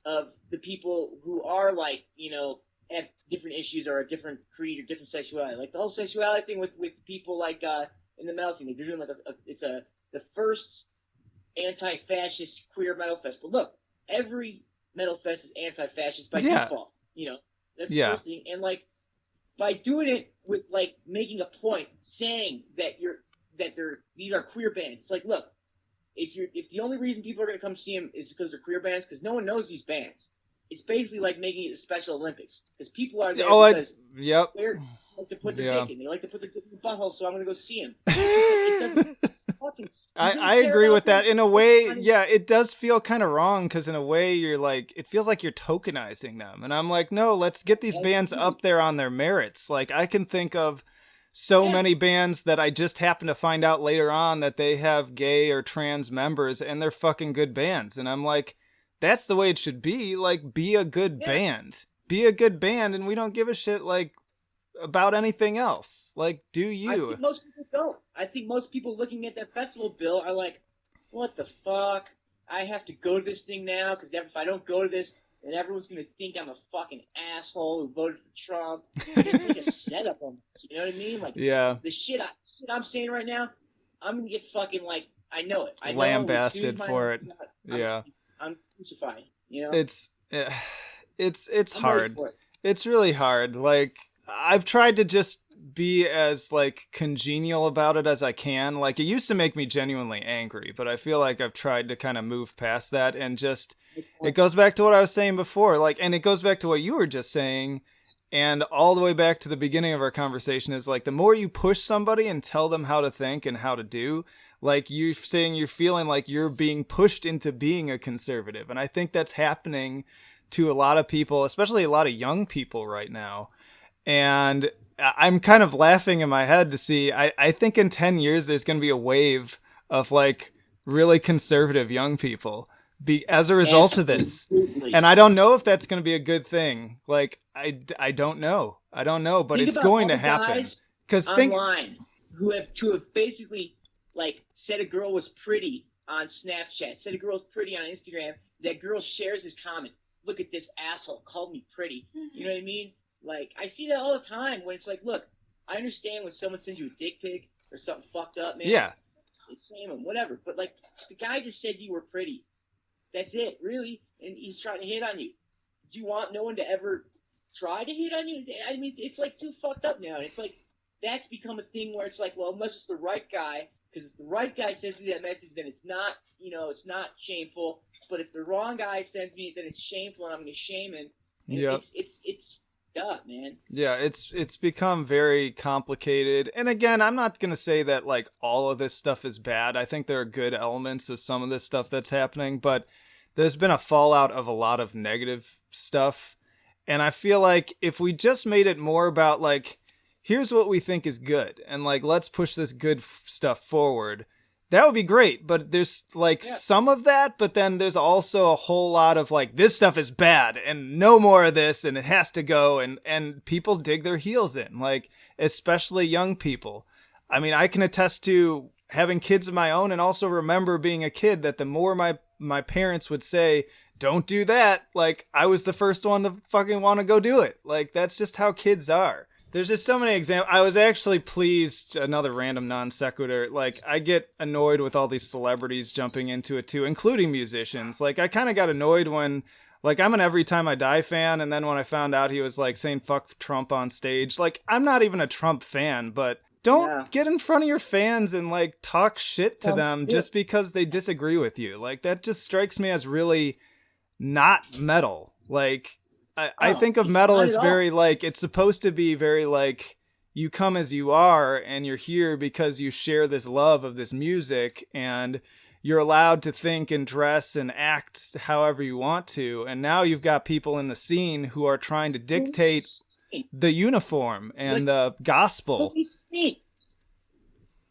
of the people who are like, you know, have different issues or a different creed or different sexuality. Like the whole sexuality thing with people like in the metal scene. Like, they're doing like the first anti-fascist queer metal fest. But look, every metal fest is anti-fascist by default. You know, that's the first thing. And like, by doing it with like making a point, saying that these are queer bands. It's like, look, if the only reason people are going to come see them is because they're queer bands, because no one knows these bands, it's basically like making it the Special Olympics, because people are there because they're like to put their dick in. They like to put their dick in the butthole, so I'm going to go see them. It's fucking. I agree with that. In a way, yeah, it does feel kind of wrong, because in a way you're like, it feels like you're tokenizing them. And I'm like, no, let's get these bands up there on their merits. Like, I can think of so many bands that I just happen to find out later on that they have gay or trans members, and they're fucking good bands. And I'm like, that's the way it should be. Like, be a good band. Be a good band, and we don't give a shit, like, about anything else. Like, do you? I think most people don't. I think most people looking at that festival bill are like, what the fuck? I have to go to this thing now, because if I don't go to this, then everyone's going to think I'm a fucking asshole who voted for Trump. It's like a setup on this, you know what I mean? Like, the shit I'm saying right now, I'm going to get fucking, like, I know it. I know lambasted for it. I'm crucified, you know? It's hard. It's really hard. Like, I've tried to just be as like congenial about it as I can. Like, it used to make me genuinely angry, but I feel like I've tried to kind of move past that, and just, it goes back to what I was saying before. Like, and it goes back to what you were just saying, and all the way back to the beginning of our conversation is like, the more you push somebody and tell them how to think and how to do, like you're saying, you're feeling like you're being pushed into being a conservative. And I think that's happening to a lot of people, especially a lot of young people right now. And I'm kind of laughing in my head to see, I think in 10 years, there's going to be a wave of like really conservative young people as a result of this. And I don't know if that's going to be a good thing. Like, I don't know. But it's going to happen. Because online who have basically like said a girl was pretty on Snapchat, said a girl was pretty on Instagram, that girl shares his comment. Look at this asshole, called me pretty. You know what I mean? Like, I see that all the time when it's like, look, I understand when someone sends you a dick pic or something fucked up, man. Yeah. It's shame him, whatever. But, like, the guy just said you were pretty. That's it, really. And he's trying to hit on you. Do you want no one to ever try to hit on you? I mean, it's, like, too fucked up now. And it's like, that's become a thing where it's like, well, unless it's the right guy, because if the right guy sends me that message, then it's not, you know, it's not shameful. But if the wrong guy sends me, then it's shameful, and I'm going to shame him. Yeah. It's up, man. Yeah, it's become very complicated. And again, I'm not going to say that like all of this stuff is bad. I think there are good elements of some of this stuff that's happening, but there's been a fallout of a lot of negative stuff. And I feel like if we just made it more about like, here's what we think is good, and like, let's push this good stuff forward, that would be great. But there's like some of that, but then there's also a whole lot of like, this stuff is bad and no more of this and it has to go. And people dig their heels in, like, especially young people. I mean, I can attest to having kids of my own, and also remember being a kid that the more my parents would say, don't do that, like, I was the first one to fucking want to go do it. Like, that's just how kids are. There's just so many examples. I was actually pleased, another random non sequitur, like, I get annoyed with all these celebrities jumping into it too, including musicians. Like, I kind of got annoyed when, like, I'm an Every Time I Die fan, and then when I found out he was, like, saying fuck Trump on stage, like, I'm not even a Trump fan, but don't get in front of your fans and, like, talk shit to them just because they disagree with you. Like, that just strikes me as really not metal. Like, I think of metal as very, like, it's supposed to be very, like, you come as you are, and you're here because you share this love of this music, and you're allowed to think and dress and act however you want to. And now you've got people in the scene who are trying to dictate the uniform and the gospel. Police the scene.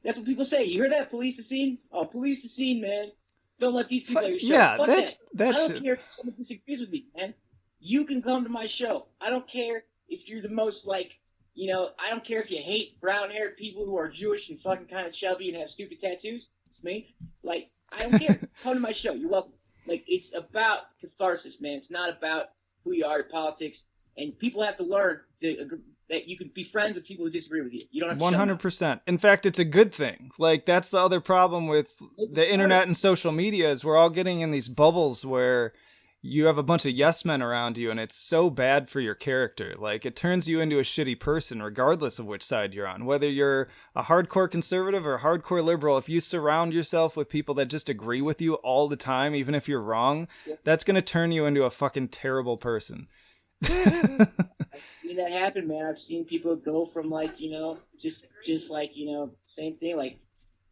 That's what people say. You hear that? Police the scene? Oh, police the scene, man. Don't let these people at your show. Yeah, Fuck that's I don't care if someone disagrees with me, man. You can come to my show. I don't care if you're the most, like, you know, I don't care if you hate brown-haired people who are Jewish and fucking kind of chubby and have stupid tattoos. It's me. Like, I don't care. Come to my show. You're welcome. Like, it's about catharsis, man. It's not about who you are, politics. And people have to learn to that you can be friends with people who disagree with you. You don't have to 100%. In fact, it's a good thing. Like, that's the other problem with the internet and social media is we're all getting in these bubbles where you have a bunch of yes men around you, and it's so bad for your character. Like, it turns you into a shitty person, regardless of which side you're on. Whether you're a hardcore conservative or a hardcore liberal, if you surround yourself with people that just agree with you all the time, even if you're wrong, that's going to turn you into a fucking terrible person. I've seen that happen, man. I've seen people go from, like, just like, same thing. Like,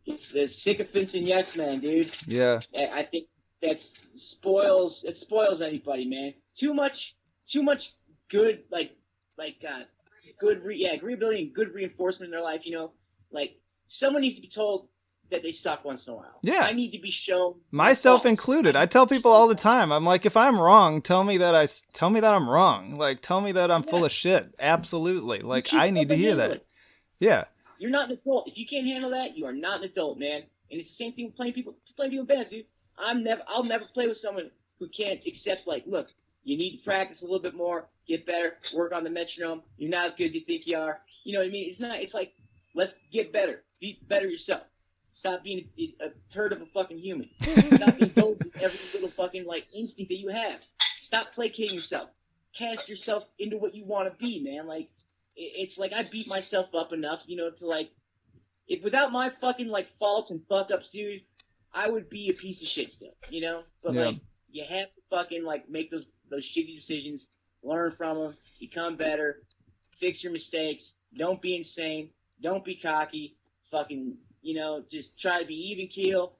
it's the sycophants and yes men, dude. Yeah. I think that spoils anybody, man. Too much good agreeability and good reinforcement in their life. Like, someone needs to be told that they suck once in a while. Yeah, I need to be shown, myself included. I tell people all the time, I'm like, if I'm wrong, tell me that I'm wrong. Like, tell me that I'm full of shit. Absolutely. Like, I need to hear that. Yeah. You're not an adult. If you can't handle that, you are not an adult, man. And it's the same thing with playing people in bands, dude. I'll never play with someone who can't accept, like, look, you need to practice a little bit more, get better, work on the metronome. You're not as good as you think you are. You know what I mean? It's like, let's get better. Be better yourself. Stop being a turd of a fucking human. Stop indulging every little fucking, like, instinct that you have. Stop placating yourself. Cast yourself into what you want to be, man. Like, it's like I beat myself up enough, to, like, without my fucking, like, faults and fuck-ups, dude, I would be a piece of shit still, But, like, you have to fucking, like, make those shitty decisions, learn from them, become better, fix your mistakes, don't be insane, don't be cocky, fucking, just try to be even keel,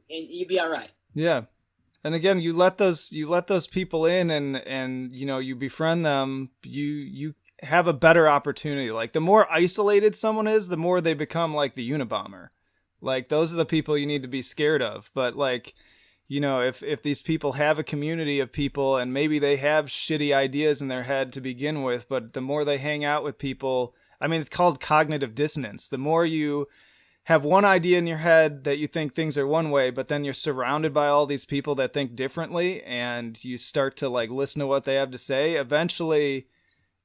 and you'll be all right. Yeah. And again, you let those people in and you befriend them, you have a better opportunity. Like, the more isolated someone is, the more they become like the Unabomber. Like, those are the people you need to be scared of. But, like, if these people have a community of people and maybe they have shitty ideas in their head to begin with, but the more they hang out with people, I mean, it's called cognitive dissonance. The more you have one idea in your head that you think things are one way, but then you're surrounded by all these people that think differently, and you start to, like, listen to what they have to say, eventually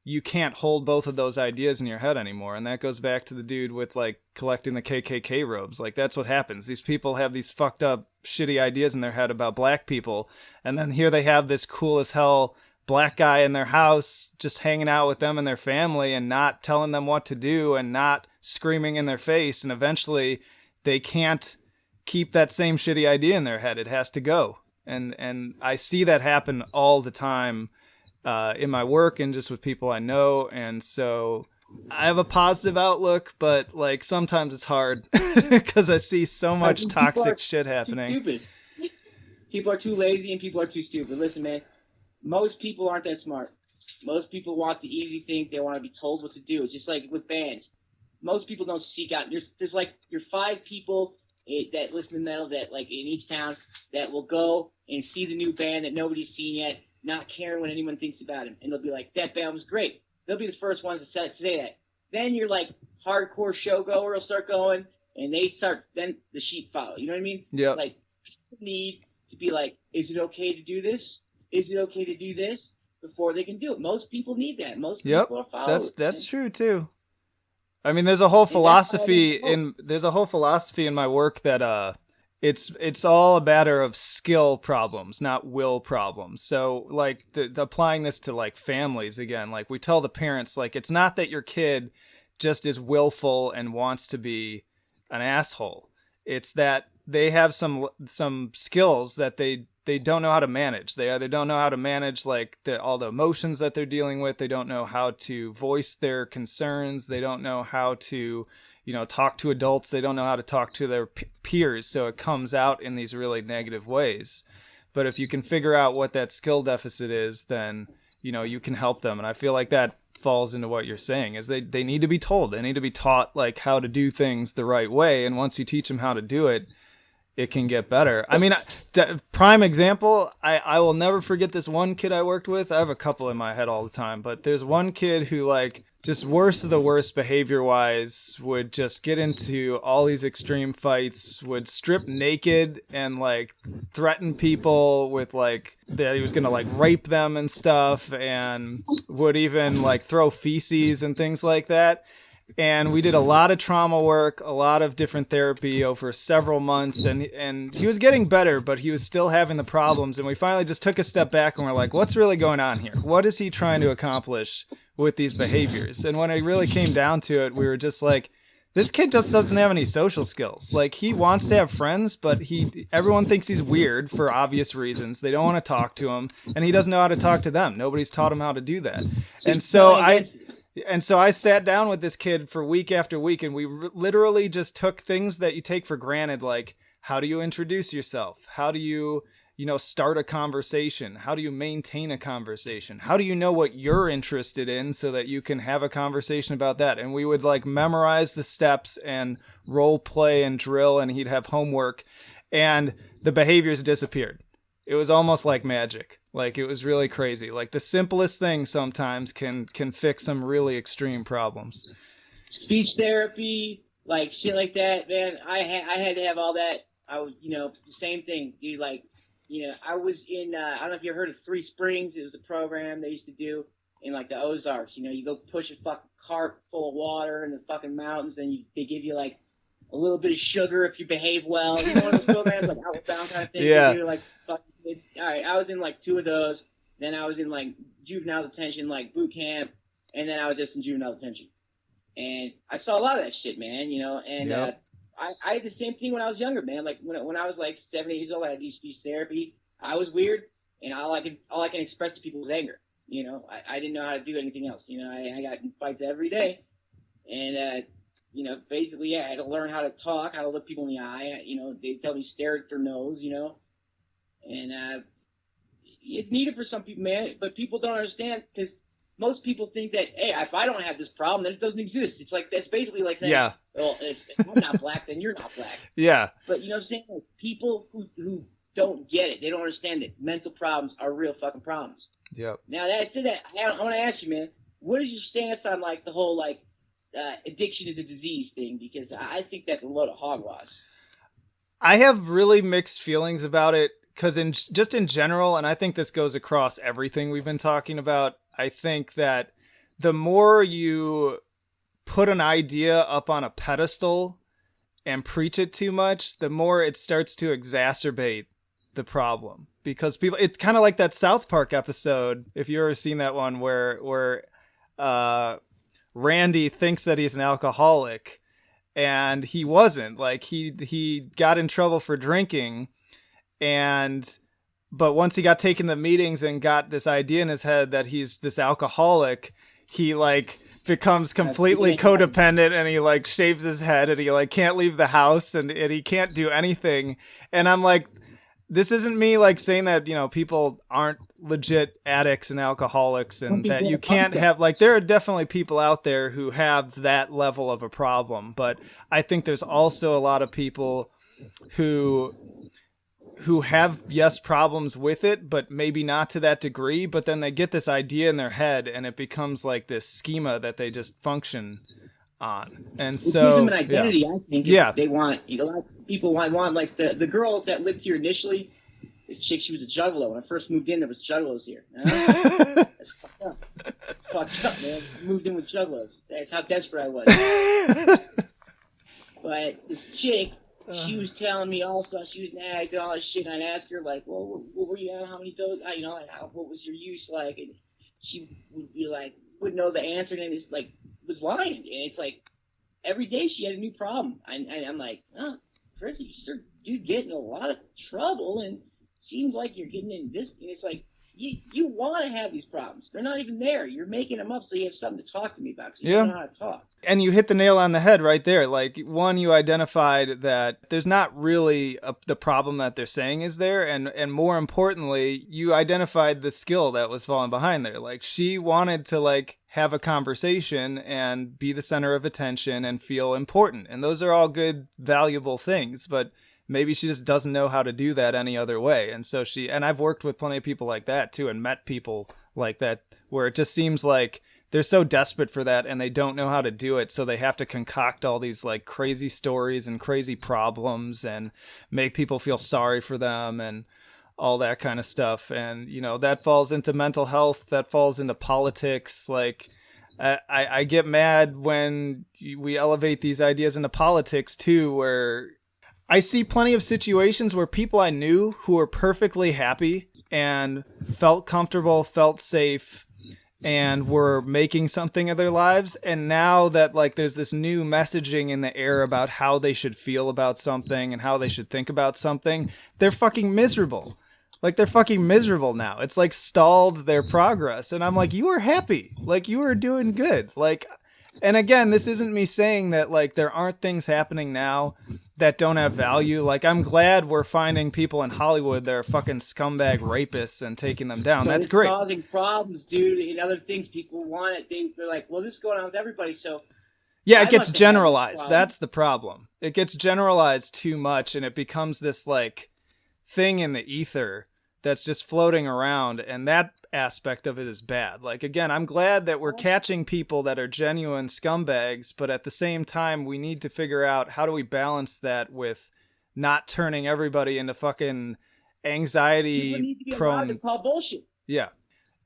you can't hold both of those ideas in your head anymore. And that goes back to the dude with, like, collecting the KKK robes. Like, that's what happens. These people have these fucked up, shitty ideas in their head about black people, and then here they have this cool as hell black guy in their house just hanging out with them and their family and not telling them what to do and not screaming in their face, and eventually they can't keep that same shitty idea in their head. It has to go. And I see that happen all the time in my work and just with people I know. And so I have a positive outlook, but, like, sometimes it's hard because I see so much toxic shit happening. Stupid. People are too lazy and people are too stupid. Listen, man, most people aren't that smart. Most people want the easy thing. They want to be told what to do. It's just like with bands. Most people don't seek out. There's like your 5 people that listen to metal that, like, in each town that will go and see the new band that nobody's seen yet, not caring what anyone thinks about him, and they'll be like, that band was great. They'll be the first ones to say that. Then your, like, hardcore showgoer will start going, and then the sheep follow. You know what I mean? Yeah. Like, people need to be like, is it okay to do this? Is it okay to do this? Before they can do it. Most people need that. Most people are followers. That's true too. I mean, there's a whole philosophy in my work that it's all a matter of skill problems, not will problems. So, like, applying this to, like, families again, like, we tell the parents, like, it's not that your kid just is willful and wants to be an asshole. It's that they have some skills that they don't know how to manage. They either don't know how to manage, like, all the emotions that they're dealing with. They don't know how to voice their concerns. They don't know how to, talk to adults. They don't know how to talk to their peers. So it comes out in these really negative ways. But if you can figure out what that skill deficit is, then, you can help them. And I feel like that falls into what you're saying is they need to be told. They need to be taught, like, how to do things the right way. And once you teach them how to do it, it can get better. I mean, prime example, I will never forget this one kid I worked with. I have a couple in my head all the time, but there's one kid who, like, just worst of the worst behavior-wise, would just get into all these extreme fights, would strip naked and, like, threaten people with, like, that he was gonna, like, rape them and stuff, and would even, like, throw feces and things like that. And we did a lot of trauma work, a lot of different therapy over several months, and he was getting better, but he was still having the problems. And we finally just took a step back and we're like, what's really going on here? What is he trying to accomplish with these behaviors? And when it really came down to it, we were just like, this kid just doesn't have any social skills. Like, he wants to have friends, but everyone thinks he's weird for obvious reasons. They don't want to talk to him, and he doesn't know how to talk to them. Nobody's taught him how to do that. And so I sat down with this kid for week after week, and we literally just took things that you take for granted, like, how do you introduce yourself? How do you start a conversation? How do you maintain a conversation? How do you know what you're interested in so that you can have a conversation about that? And we would, like, memorize the steps and role play and drill, and he'd have homework, and the behaviors disappeared. It was almost like magic. Like, it was really crazy. Like, the simplest thing sometimes can fix some really extreme problems. Speech therapy, like, shit like that, man. I had to have all that. I was, the same thing, dude. Like, I was in, I don't know if you ever heard of Three Springs. It was a program they used to do in, like, the Ozarks. You go push a fucking cart full of water in the fucking mountains, then they give you, like, a little bit of sugar if you behave well. You know, one of those programs, like, Outward Bound kind of thing. Yeah. You're like, fucking, all right, I was in, like, 2 of those. Then I was in, like, juvenile detention, like, boot camp. And then I was just in juvenile detention. And I saw a lot of that shit, man, And Yep. I had the same thing when I was younger, man. Like, when I was, like, 7, 8 years old, I had to do speech therapy. I was weird. And all I can express to people was anger. I didn't know how to do anything else. I got in fights every day. And, basically, yeah, I had to learn how to talk, how to look people in the eye. They'd tell me stare at their nose, And it's needed for some people, man, but people don't understand because most people think that, hey, if I don't have this problem, then it doesn't exist. It's like, that's basically like saying, Yeah. well, if I'm not black, then you're not black. Yeah. But you know what I'm saying? Like, people who don't get it, they don't understand that mental problems are real fucking problems. Yep. Now that I said that, I want to ask you, man, what is your stance on, like, the whole, like, addiction is a disease thing? Because I think that's a load of hogwash. I have really mixed feelings about it because in general, and I think this goes across everything we've been talking about, I think that the more you put an idea up on a pedestal and preach it too much, the more it starts to exacerbate the problem. Because people, it's kind of like that South Park episode, if you've ever seen that one, where Randy thinks that he's an alcoholic, and he wasn't. Like, he got in trouble for drinking, but once he got taken to meetings and got this idea in his head that he's this alcoholic, he, like, becomes completely codependent, and he, like, shaves his head, and he, like, can't leave the house, and he can't do anything. And I'm like, this isn't me, like, saying that, people aren't legit addicts and alcoholics, and that you can't have, like, there are definitely people out there who have that level of a problem. But I think there's also a lot of people who have, yes, problems with it, but maybe not to that degree. But then they get this idea in their head, and it becomes like this schema that they just function on. And so it gives them an identity, yeah. I think. Yeah. They want, a lot of people want like the girl that lived here initially, this chick, she was a juggalo. When I first moved in, there was juggalos here. That's fucked up. It's fucked up, man. I moved in with juggalos. That's how desperate I was. But this chick, she was telling me also she was an addict and all that shit. And I'd ask her, like, well, what were you at? How many doses? What was your use like? And she would be like, wouldn't know the answer, and it's like, was lying. And it's like, every day she had a new problem. And I'm like, oh, Chris, you get in a lot of trouble, and seems like you're getting in this. And it's like, you want to have these problems. They're not even there. You're making them up so you have something to talk to me about, because you don't know how to talk. And you hit the nail on the head right there. Like, one, you identified that there's not really the problem that they're saying is there. And more importantly, you identified the skill that was falling behind there. Like, she wanted to, like, have a conversation and be the center of attention and feel important. And those are all good, valuable things. But maybe she just doesn't know how to do that any other way. And so and I've worked with plenty of people like that too, and met people like that, where it just seems like they're so desperate for that and they don't know how to do it. So they have to concoct all these like crazy stories and crazy problems and make people feel sorry for them and all that kind of stuff. And, you know, that falls into mental health, that falls into politics. Like, I get mad when we elevate these ideas into politics too, where I see plenty of situations where people I knew who were perfectly happy and felt comfortable, felt safe, and were making something of their lives. And now that like there's this new messaging in the air about how they should feel about something and how they should think about something, they're fucking miserable. Like, they're fucking miserable now. It's like stalled their progress. And I'm like, you were happy. Like, you were doing good. Like, and again, this isn't me saying that like there aren't things happening now that don't have value. Like, I'm glad we're finding people in Hollywood that are fucking scumbag rapists and taking them down. But That's it's great. causing problems, dude, and other things. People want it. They're like, well, this is going on with everybody, so... Yeah, it I gets must have had this generalized. problem. That's the problem. It gets generalized too much, and it becomes this like thing in the ether that's just floating around, and that aspect of it is bad. Like, again, I'm glad that we're catching people that are genuine scumbags, but at the same time, we need to figure out how do we balance that with not turning everybody into fucking anxiety People need to be allowed to prone. call bullshit. Yeah.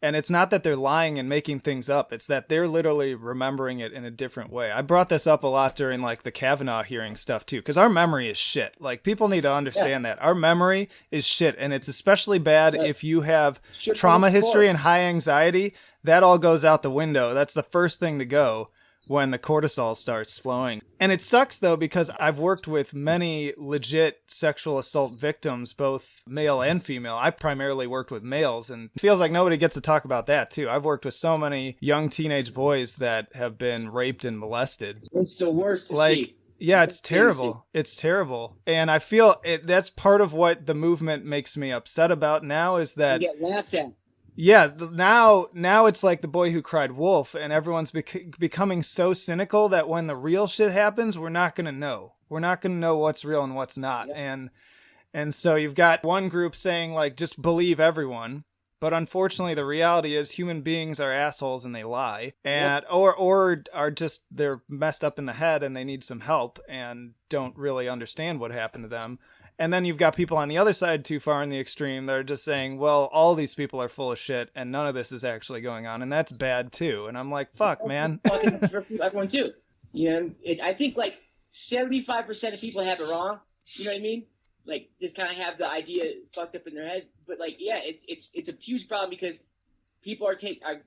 And it's not that they're lying and making things up. It's that they're literally remembering it in a different way. I brought this up a lot during like the Kavanaugh hearing stuff too, because our memory is shit. Like, people need to understand that our memory is shit. And it's especially bad if you have Shit trauma on the history floor. and high anxiety. That all goes out the window. That's the first thing to go when the cortisol starts flowing. And it sucks though, because I've worked with many legit sexual assault victims, both male and female. I primarily worked with males, and it feels like nobody gets to talk about that too. I've worked with so many young teenage boys that have been raped and molested. It's the worst to Like, see. yeah, it's It's insane to see. terrible. It's terrible. And I feel that's part of what the movement makes me upset about now is that You get laughed at. yeah, now it's like the boy who cried wolf, and everyone's becoming so cynical that when the real shit happens, we're not going to know. We're not going to know what's real and what's not. Yep. And so you've got one group saying like just believe everyone, but unfortunately the reality is human beings are assholes and they lie. And or are just they're messed up in the head and they need some help and don't really understand what happened to them. And then you've got people on the other side too far in the extreme that are just saying, well, all these people are full of shit and none of this is actually going on. And that's bad too. And I'm like, fuck, man. Fucking for everyone too. You know, I think like 75% of people have it wrong. You know what I mean? Like, just kind of have the idea fucked up in their head. But like, yeah, it's a huge problem because people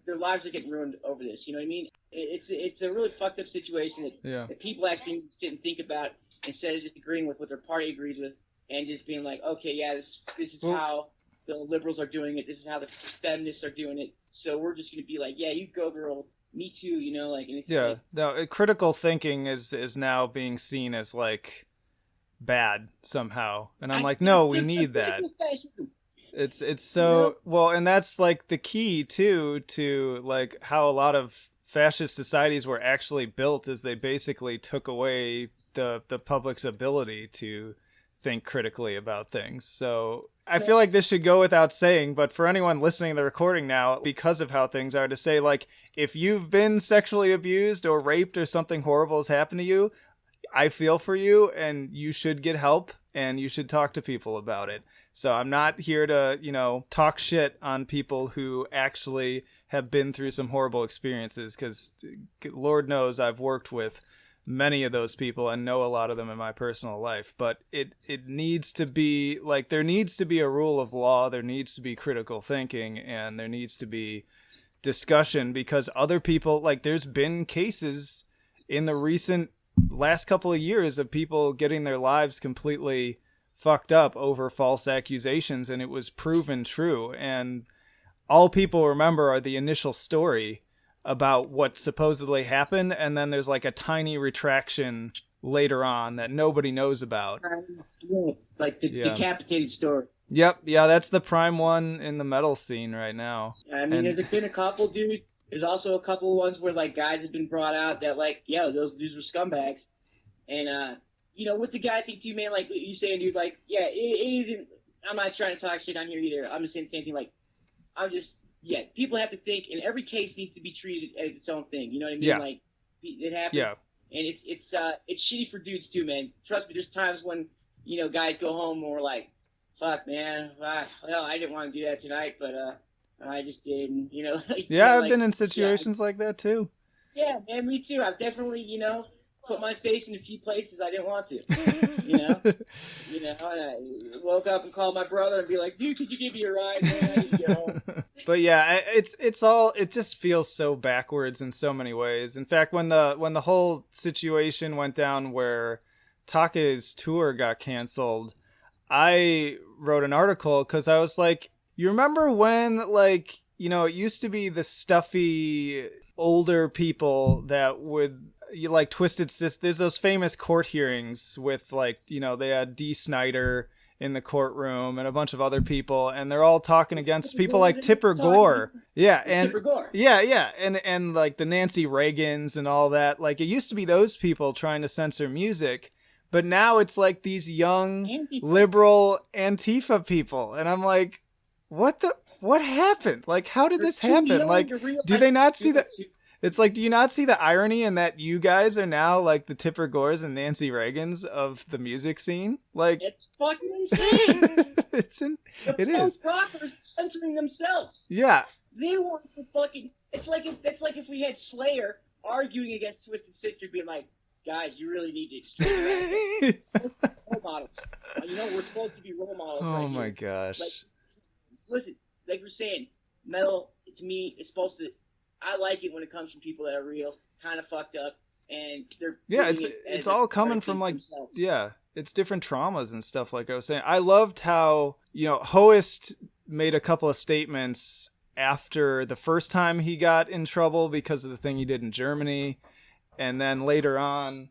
their lives are getting ruined over this. You know what I mean? It's a really fucked up situation that people actually need to sit and think about instead of just agreeing with what their party agrees with. And just being like, okay, yeah, this is how the liberals are doing it. This is how the feminists are doing it. So we're just going to be like, yeah, you go, girl. Me too, you know? Like, and it's like, no, critical thinking is now being seen as, like, bad somehow. And I'm like, no, we need that. It's so... Well, and that's, like, the key, too, to, like, how a lot of fascist societies were actually built is they basically took away the public's ability to think critically about things. So I feel like this should go without saying, but for anyone listening to the recording now, because of how things are, to say, like, if you've been sexually abused or raped or something horrible has happened to you, I feel for you and you should get help and you should talk to people about it. So I'm not here to, you know, talk shit on people who actually have been through some horrible experiences, because Lord knows I've worked with many of those people and know a lot of them in my personal life. But it needs to be like, there needs to be a rule of law, there needs to be critical thinking, and there needs to be discussion, because other people, like, there's been cases in the recent last couple of years of people getting their lives completely fucked up over false accusations, and it was proven true, and all people remember are the initial story about what supposedly happened, and then there's like a tiny retraction later on that nobody knows about. Like the decapitated story. Yep, yeah, that's the prime one in the metal scene right now. I mean, there's been a couple, dude. There's also a couple ones where like guys have been brought out that like, yeah, these were scumbags. And you know, with the guy, I think too, man, like you saying, dude, like, yeah, it isn't. I'm not trying to talk shit on here either. I'm just saying the same thing. Like, I'm just people have to think, and every case needs to be treated as its own thing. You know what I mean? Yeah. Like, it happens. Yeah. And it's shitty for dudes too, man. Trust me, there's times when, you know, guys go home and we're like, fuck, man, well, I didn't want to do that tonight, but I just did, and, you know. Yeah, I've been in situations like that too. Yeah, man, me too. I've definitely, you know, put my face in a few places I didn't want to. You know, and I woke up and called my brother and be like, dude, could you give me a ride, man? I need to get home. But yeah, it just feels so backwards in so many ways. In fact, when the whole situation went down where Take's tour got canceled, I wrote an article because I was like, you remember when, like, you know, it used to be the stuffy older people that would, you like Twisted Sister. There's those famous court hearings with, like, you know, they had Dee Snider in the courtroom and a bunch of other people, and they're all talking against people like Tipper Gore. Yeah, and Tipper Gore. Yeah, and like the Nancy Reagans and all that. Like, it used to be those people trying to censor music, but now it's like these young liberal Antifa people, and I'm like, what happened? Like, how did this happen? Like, do they not see that? It's like, do you not see the irony in that you guys are now like the Tipper Gores and Nancy Reagans of the music scene? Like, it's fucking insane. It is. Rockers censoring themselves. Yeah. They want to fucking. It's like if we had Slayer arguing against Twisted Sister, being like, guys, you really need to extreme role models. You know, we're supposed to be role models. Oh my gosh. Like, listen, like we're saying, metal to me is supposed to. I like it when it comes from people that are real, kind of fucked up, and they're it's all coming from like themselves. Yeah, it's different traumas and stuff. Like I was saying, I loved how, you know, Hoist made a couple of statements after the first time he got in trouble because of the thing he did in Germany, and then later on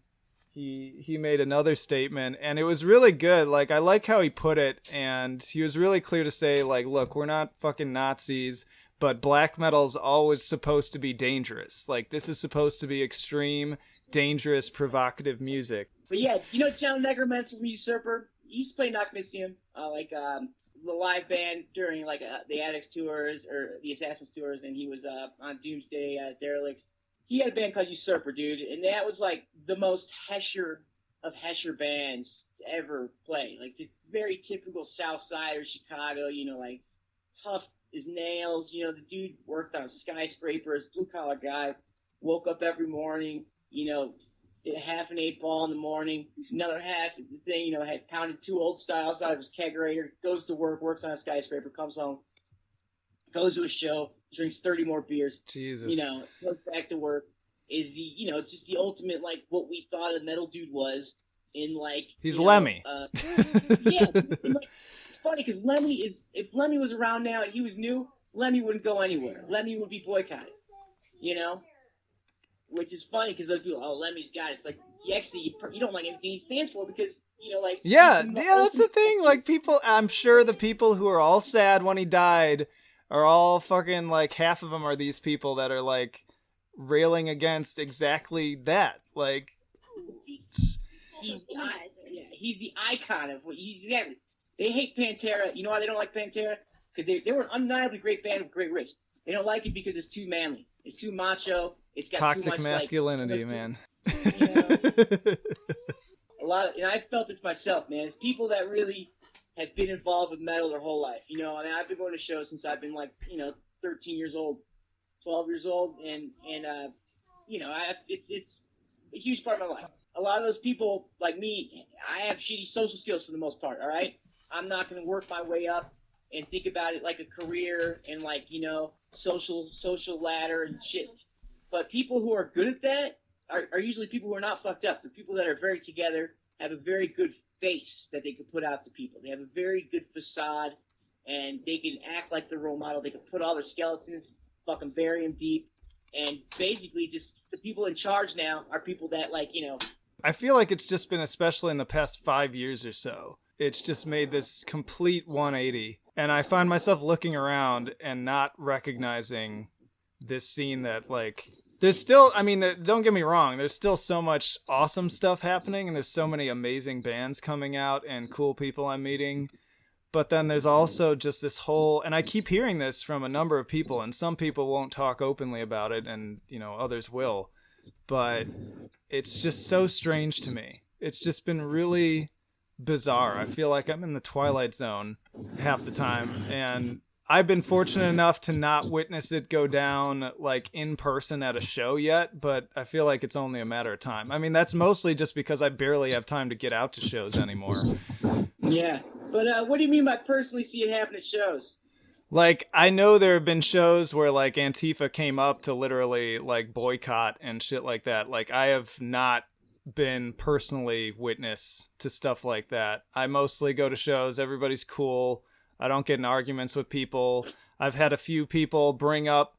he made another statement, and it was really good. Like, I like how he put it, and he was really clear to say, like, look, we're not fucking Nazis, but black metal's always supposed to be dangerous. Like, this is supposed to be extreme, dangerous, provocative music. But yeah, you know John Negermans from Usurper? He used to play Knock Mystium, the live band during like the Addicts tours or the Assassins tours, and he was on Doomsday Derelicts. He had a band called Usurper, dude, and that was like the most Hesher of Hesher bands to ever play. Like, the very typical South Side or Chicago, you know, like tough as nails. You know, the dude worked on skyscrapers, blue collar guy, woke up every morning, you know, did half an 8-ball in the morning, another half the thing, you know, had pounded 2 old styles out of his kegerator, goes to work, works on a skyscraper, comes home, goes to a show, drinks 30 more beers, Jesus, you know, goes back to work, is the, you know, just the ultimate, like, what we thought a metal dude was in, like, he's Lemmy. Yeah, it's funny because if Lemmy was around now and he was new, Lemmy wouldn't go anywhere. Lemmy would be boycotted, you know? Which is funny because those people, oh, Lemmy's got it. It's like, you don't like anything he stands for because, you know, like... Yeah, that's the thing. Like, people, I'm sure the people who are all sad when he died are all fucking, like, half of them are these people that are, like, railing against exactly that. Like... He's the icon of what he's exactly. They hate Pantera. You know why they don't like Pantera? Because they were an undeniably great band with great riffs. They don't like it because it's too manly. It's too macho. It's got toxic too much masculinity, like, man. You know, a lot of, and I felt it myself, man. It's people that really have been involved with metal their whole life. You know, I mean, I've been going to shows since I've been like, you know, 13 years old, 12 years old, and you know, it's a huge part of my life. A lot of those people, like me, I have shitty social skills for the most part, all right? I'm not going to work my way up and think about it like a career and like, you know, social ladder and shit. But people who are good at that are usually people who are not fucked up. They're people that are very together, have a very good face that they could put out to people. They have a very good facade, and they can act like the role model. They can put all their skeletons, fucking bury them deep, and basically just the people in charge now are people that, like, you know... I feel like it's just been, especially in the past 5 years or so, it's just made this complete 180. And I find myself looking around and not recognizing this scene that, like, there's still, I mean, don't get me wrong, there's still so much awesome stuff happening, and there's so many amazing bands coming out and cool people I'm meeting. But then there's also just this whole, and I keep hearing this from a number of people, and some people won't talk openly about it, and others will, but it's just so strange to me. It's just been really bizarre. I feel like I'm in the Twilight Zone half the time, and I've been fortunate enough to not witness it go down like in person at a show yet, but I feel like it's only a matter of time. I mean, that's mostly just because I barely have time to get out to shows anymore. Yeah. But what do you mean by personally see it happen at shows? Like, I know there have been shows where like Antifa came up to literally like boycott and shit like that. Like, I have not been personally witness to stuff like that. I mostly go to shows. Everybody's cool. I don't get in arguments with people. I've had a few people bring up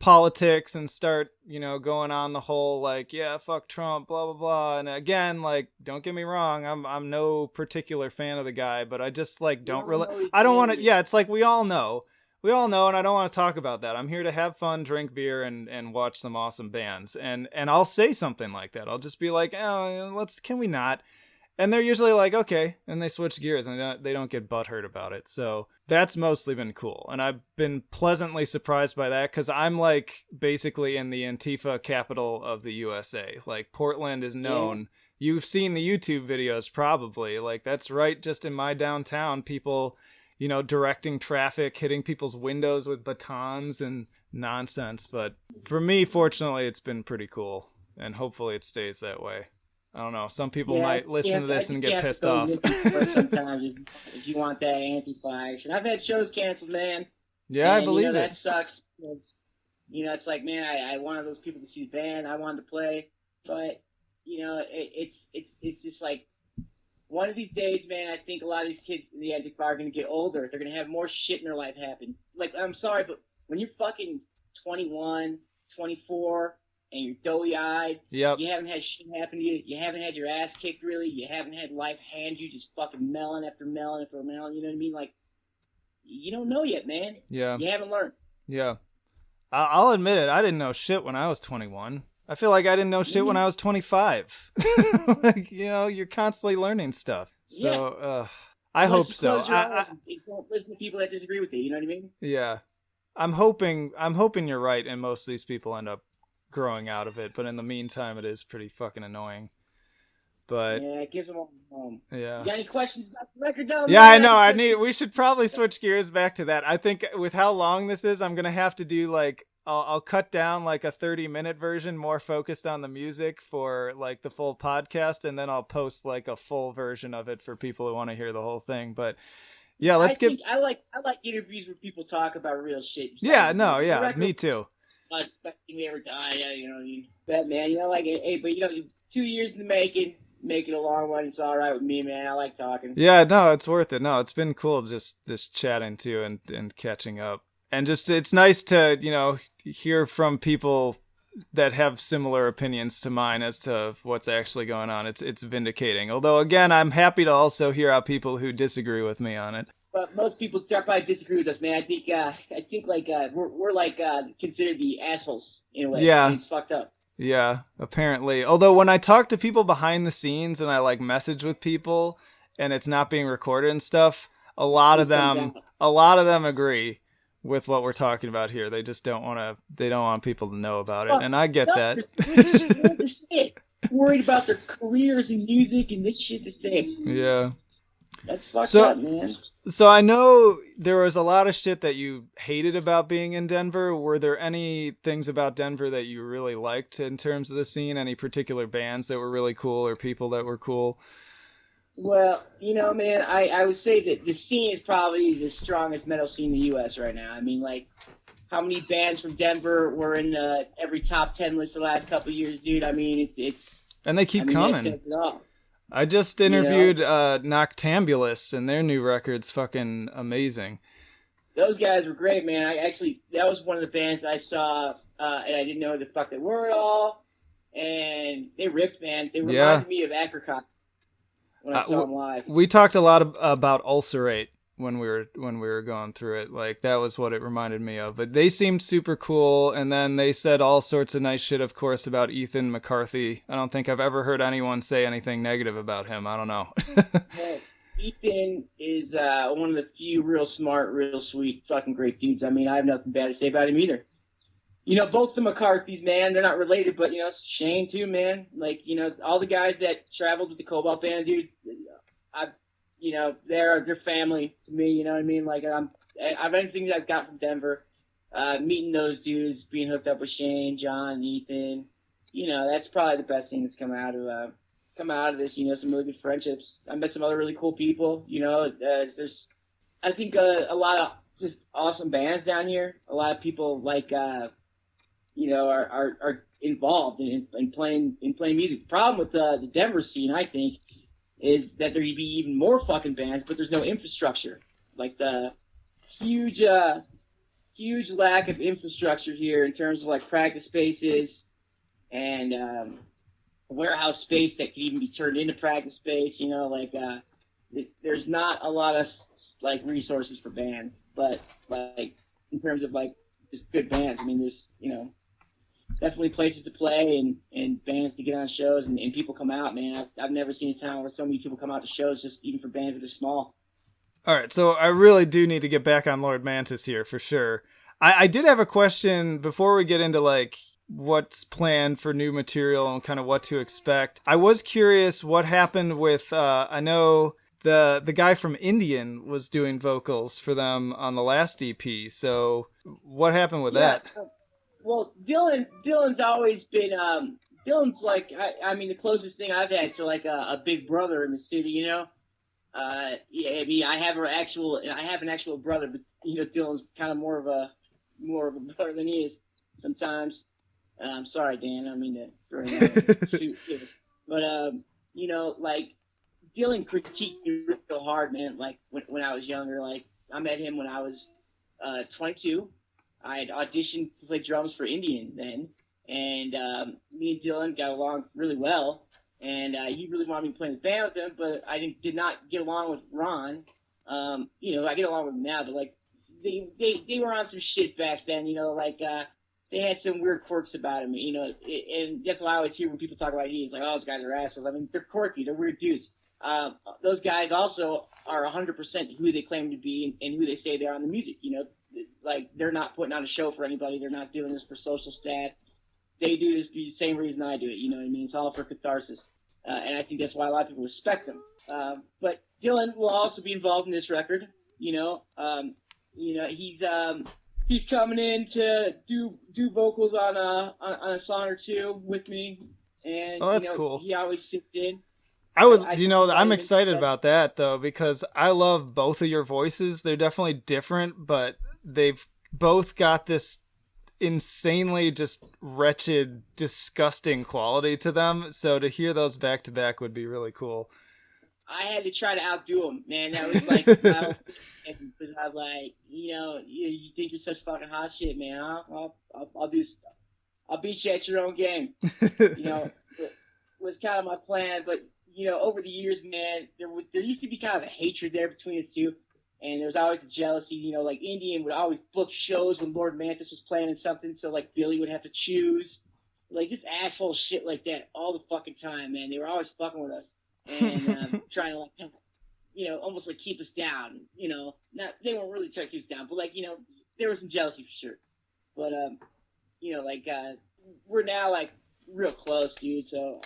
politics and start, going on the whole like, yeah, fuck Trump, blah blah blah. And again, like, don't get me wrong, I'm no particular fan of the guy, but I just like don't really, I don't want to. Yeah, it's like we all know, and I don't want to talk about that. I'm here to have fun, drink beer, and watch some awesome bands. And I'll say something like that. I'll just be like, oh, can we not? And they're usually like, okay, and they switch gears, and they don't get butthurt about it. So that's mostly been cool, and I've been pleasantly surprised by that, because I'm like basically in the Antifa capital of the USA. Like, Portland is known. Yeah. You've seen the YouTube videos probably. Like, that's right, just in my downtown, people, directing traffic, hitting people's windows with batons and nonsense. But for me, fortunately, it's been pretty cool, and hopefully it stays that way. I don't know. Some people might listen to this and get pissed off. Sometimes if you want that Antifa action. I've had shows canceled, man. Yeah, I believe it. That sucks. It's like, man, I wanted those people to see the band. I wanted to play. But, it's just like, one of these days, man, I think a lot of these kids in the Antifa are going to get older. They're going to have more shit in their life happen. Like, I'm sorry, but when you're fucking 21, 24... and you're doughy-eyed, yep. You haven't had shit happen to you, you haven't had your ass kicked, really, you haven't had life hand you just fucking melon after melon after melon, you know what I mean? Like, you don't know yet, man. Yeah. You haven't learned. Yeah. I'll admit it, I didn't know shit when I was 21. I feel like I didn't know shit when I was 25. Like, you're constantly learning stuff. So, I hope so. Don't listen to people that disagree with you, you know what I mean? Yeah. I'm hoping you're right, and most of these people end up growing out of it, but in the meantime it is pretty fucking annoying. But yeah, it gives them all home. Yeah. You got any questions about the record though? Yeah, man? I know. We should probably switch gears back to that. I think with how long this is, I'm gonna have to do like I'll cut down like a 30-minute version more focused on the music for like the full podcast, and then I'll post like a full version of it for people who want to hear the whole thing. But yeah, I like interviews where people talk about real shit. Yeah, no, yeah, me too. Expecting me ever die, but man, like, hey, but 2 years in the making, make it a long one. It's all right with me, man. I like talking. Yeah, no, it's worth it. No, it's been cool just chatting too and catching up, and just it's nice to hear from people that have similar opinions to mine as to what's actually going on. It's vindicating. Although again, I'm happy to also hear out people who disagree with me on it. But most people probably disagree with us, man. I think like we're like considered the assholes in a way. Yeah, it's fucked up. Yeah, apparently. Although when I talk to people behind the scenes and I like message with people and it's not being recorded and stuff, a lot of them agree with what we're talking about here. They just don't want people to know about it, and I get that. Worried about their careers in music and this shit to say. Yeah. That's fucked up, man. So I know there was a lot of shit that you hated about being in Denver. Were there any things about Denver that you really liked in terms of the scene? Any particular bands that were really cool or people that were cool? Well, man, I would say that the scene is probably the strongest metal scene in the U.S. right now. I mean, like, how many bands from Denver were in every top 10 list the last couple of years, dude? I mean, it's and they keep coming. I just interviewed Noctambulous, and their new record's fucking amazing. Those guys were great, man. That was one of the bands that I saw, and I didn't know who the fuck they were at all. And they ripped, man. They reminded me of Apricot when I saw them live. We talked a lot about Ulcerate when we were going through it. Like, that was what it reminded me of. But they seemed super cool, and then they said all sorts of nice shit, of course, about Ethan McCarthy. I don't think I've ever heard anyone say anything negative about him. I don't know. Ethan is one of the few real smart, real sweet, fucking great dudes. I mean, I have nothing bad to say about him either. Both the McCarthys, man, they're not related, but, Shane too, man. Like, all the guys that traveled with the Cobalt band, dude, they're family to me, you know what I mean? Like, I've anything that I've got from Denver, meeting those dudes, being hooked up with Shane, John, Ethan, that's probably the best thing that's come out of this, some really good friendships. I met some other really cool people, there's, I think, a lot of just awesome bands down here. A lot of people like, are involved in playing music. The problem with the Denver scene, I think, is that there'd be even more fucking bands, but there's no infrastructure. Like the huge lack of infrastructure here in terms of like practice spaces and warehouse space that could even be turned into practice space. There's not a lot of like resources for bands, but like in terms of like just good bands, I mean, there's definitely places to play and bands to get on shows and people come out, man. I've never seen a town where so many people come out to shows just even for bands that are small. All right, so I really do need to get back on Lord Mantis here for sure. I did have a question before we get into like what's planned for new material and kind of what to expect. I was curious what happened with I know the guy from Indian was doing vocals for them on the last EP. So what happened with that? Well, Dylan's always been Dylan's like I mean the closest thing I've had to like a big brother in the city, I mean I have an actual brother, but Dylan's kind of more of a brother than he is sometimes. I'm sorry, Dan, I don't mean to throw him out. Shoot, but like Dylan critiqued me real hard, man. Like when I was younger, like I met him when I was 22. I had auditioned to play drums for Indian then, and me and Dylan got along really well, and he really wanted me to play in the band with him, but I did not get along with Ron. I get along with him now, but like they were on some shit back then, they had some weird quirks about him, and that's why I always hear when people talk about Indians, like, oh, those guys are assholes. I mean, they're quirky, they're weird dudes. Those guys also are 100% who they claim to be and who they say they are on the music, Like, they're not putting on a show for anybody. They're not doing this for social stat. They do this for the same reason I do it. You know what I mean? It's all for catharsis. And I think that's why a lot of people respect him. But Dylan will also be involved in this record. He's coming in to do vocals on a song or two with me. And that's cool. He always sits in. I'm excited about that though, because I love both of your voices. They're definitely different, but they've both got this insanely just wretched, disgusting quality to them. So to hear those back to back would be really cool. I had to try to outdo them, man. That was like, I was like, you think you're such fucking hot shit, man. I'll do stuff. I'll beat you at your own game. Was kind of my plan, but over the years, man, there used to be kind of a hatred there between us two, and there was always a jealousy. Like Indian would always book shows when Lord Mantis was playing in something, so like Billy would have to choose. Like it's asshole shit like that all the fucking time, man. They were always fucking with us and trying to like, almost like keep us down. Not they weren't really trying to keep us down, but like there was some jealousy for sure. But we're now like real close, dude. So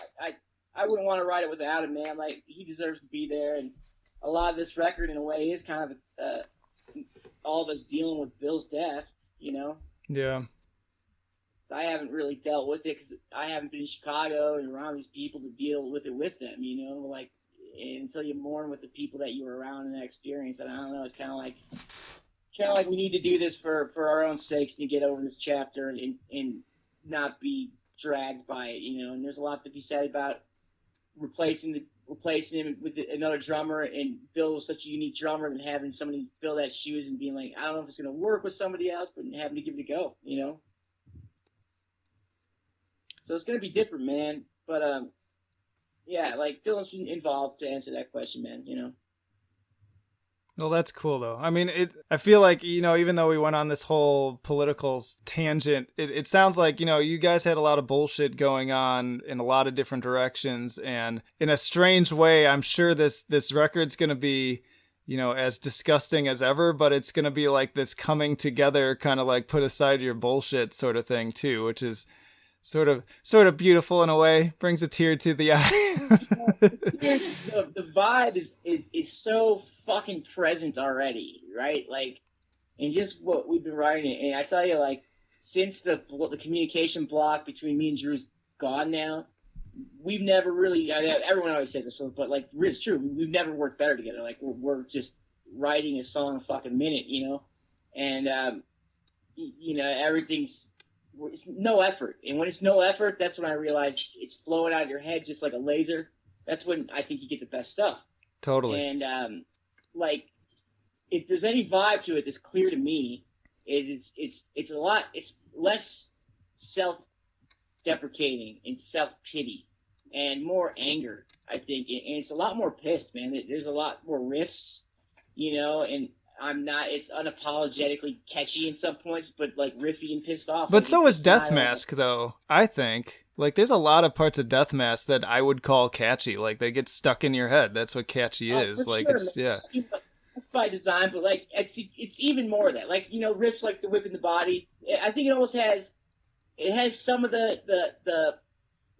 I wouldn't want to write it without him, man. Like, he deserves to be there, and a lot of this record, in a way, is kind of all of us dealing with Bill's death, Yeah. So I haven't really dealt with it because I haven't been in Chicago and around these people to deal with it with them, Like, until you mourn with the people that you were around in that experience. And I don't know, it's kind of like we need to do this for our own sakes to get over this chapter and not be dragged by it, And there's a lot to be said about replacing him with another drummer, and Bill was such a unique drummer, and having somebody fill that shoes and being like, I don't know if it's going to work with somebody else, but having to give it a go, So it's going to be different, man. But, yeah, like, Dylan's been involved to answer that question, man, Well, that's cool, though. I mean, I feel like, even though we went on this whole political tangent, it sounds like, you guys had a lot of bullshit going on in a lot of different directions. And in a strange way, I'm sure this record's going to be, as disgusting as ever, but it's going to be like this coming together, kind of like put aside your bullshit sort of thing, too, which is sort of beautiful in a way, brings a tear to the eye. the vibe is so fucking present already, right? Like, and just what we've been writing, and I tell you, like, since the communication block between me and Drew's gone now, we've never really. Everyone always says this, but like, it's true. We've never worked better together. Like, we're just writing a song a fucking minute, and everything's. It's no effort, and when it's no effort, that's when I realize it's flowing out of your head just like a laser. That's when I think you get the best stuff. Totally. And like, if there's any vibe to it that's clear to me, is it's less self-deprecating and self-pity and more anger, I think, and it's a lot more pissed, man. There's a lot more riffs, and it's unapologetically catchy in some points, but like riffy and pissed off. But so is Death Mask, though, I think. Like, there's a lot of parts of Death Mask that I would call catchy. Like, they get stuck in your head. That's what catchy is. Like, sure, it's, yeah. It's by design, but like, it's even more of that. Like, riffs like the whip in the body. I think it almost has some of the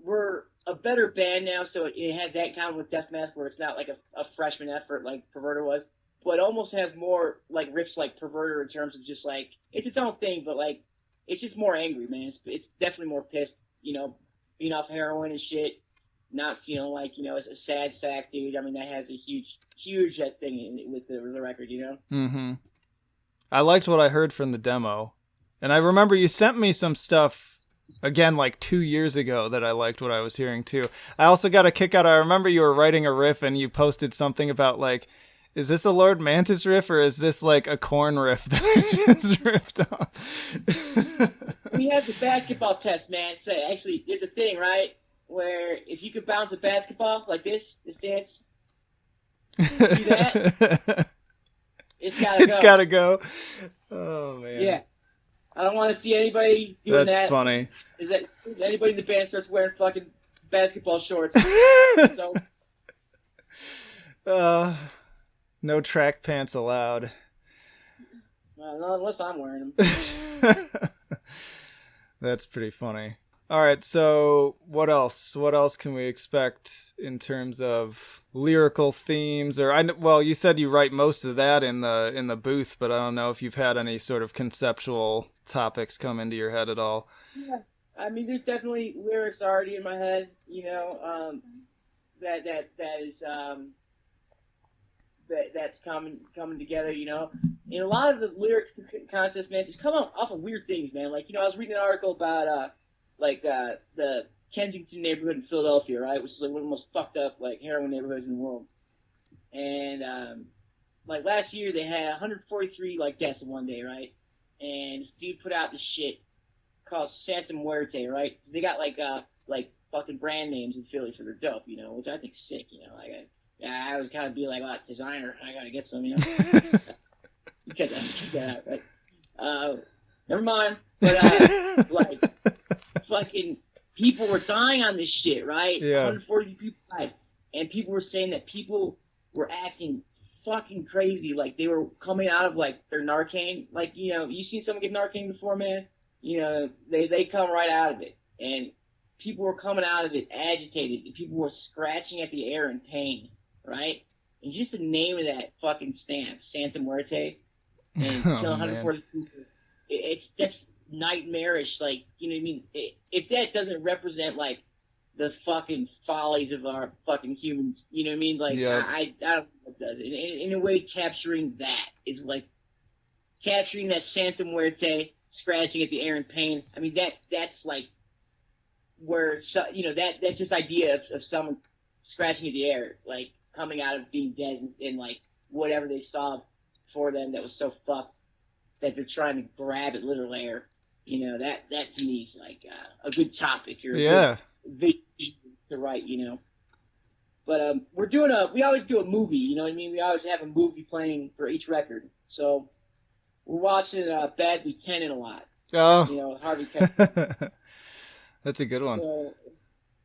we're a better band now, so it has that kind with Death Mask where it's not like a freshman effort like Perverter was. But almost has more like riffs like Perverter in terms of just like it's its own thing, but like it's just more angry, man. It's definitely more pissed, being off heroin and shit, not feeling like as a sad sack dude. I mean, that has a huge thing with the record, Mm-hmm. I liked what I heard from the demo, and I remember you sent me some stuff again like 2 years ago that I liked what I was hearing too. I also got a kick out. I remember you were writing a riff and you posted something about like, is this a Lord Mantis riff, or is this like a Korn riff that I just ripped off? We have the basketball test, man. So actually, there's a thing, right, where if you could bounce a basketball like this dance, do that, it's gotta go. Oh, man. Yeah. I don't want to see anybody doing that. That's funny. Is that anybody in the band starts wearing fucking basketball shorts? So. No track pants allowed. Well, unless I'm wearing them. That's pretty funny. All right, so what else? What else can we expect in terms of lyrical themes? Well, you said you write most of that in the booth, but I don't know if you've had any sort of conceptual topics come into your head at all. Yeah, I mean, there's definitely lyrics already in my head. That is. That's coming together, And a lot of the lyric concepts, man, just come off of weird things, man. Like, I was reading an article about, the Kensington neighborhood in Philadelphia, right, which is like one of the most fucked up, like, heroin neighborhoods in the world. And, like, last year they had 143, like, deaths in one day, right? And this dude put out this shit called Santa Muerte, right? 'Cause they got, like fucking brand names in Philly for their dope, which I think's sick, I was kind of be like, it's designer. I gotta get some, You cut that out, right? Never mind. But, like, fucking people were dying on this shit, right? Yeah. 140 people died. And people were saying that people were acting fucking crazy. Like, they were coming out of, like, their Narcan. Like, you seen someone get Narcan before, man? They come right out of it. And people were coming out of it agitated. And people were scratching at the air in pain. Right? And just the name of that fucking stamp, Santa Muerte, and kill 140 people, that's nightmarish. Like, you know what I mean? If that doesn't represent, like, the fucking follies of our fucking humans, you know what I mean? Like, yeah. I don't know what does it. In a way, capturing that is, like, capturing that Santa Muerte, scratching at the air in pain. I mean, that's, like, where, that just idea of someone scratching at the air, like, coming out of being dead and like whatever they saw for them that was so fucked that they're trying to grab at literal air. That to me is like a good topic or a good vision to write. But we always do a movie, you know what I mean? We always have a movie playing for each record. So we're watching Bad Lieutenant a lot. Oh. You know, Harvey Keitel. That's a good one. So,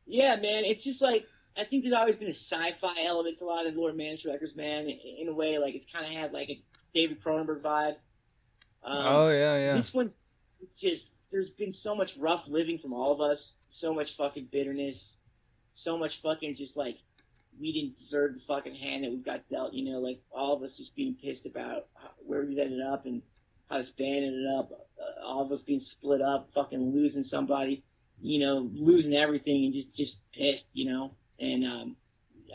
yeah, man, it's just like, I think there's always been a sci-fi element to a lot of Lord Mantis records, man. In a way, like, it's kind of had like a David Cronenberg vibe. Oh, yeah. This one's just, there's been so much rough living from all of us, so much fucking bitterness, so much fucking just like, we didn't deserve the fucking hand that we got dealt, you know, like all of us just being pissed about where we ended up and how this band ended up, all of us being split up, fucking losing somebody, you know, losing everything and just pissed, you know. And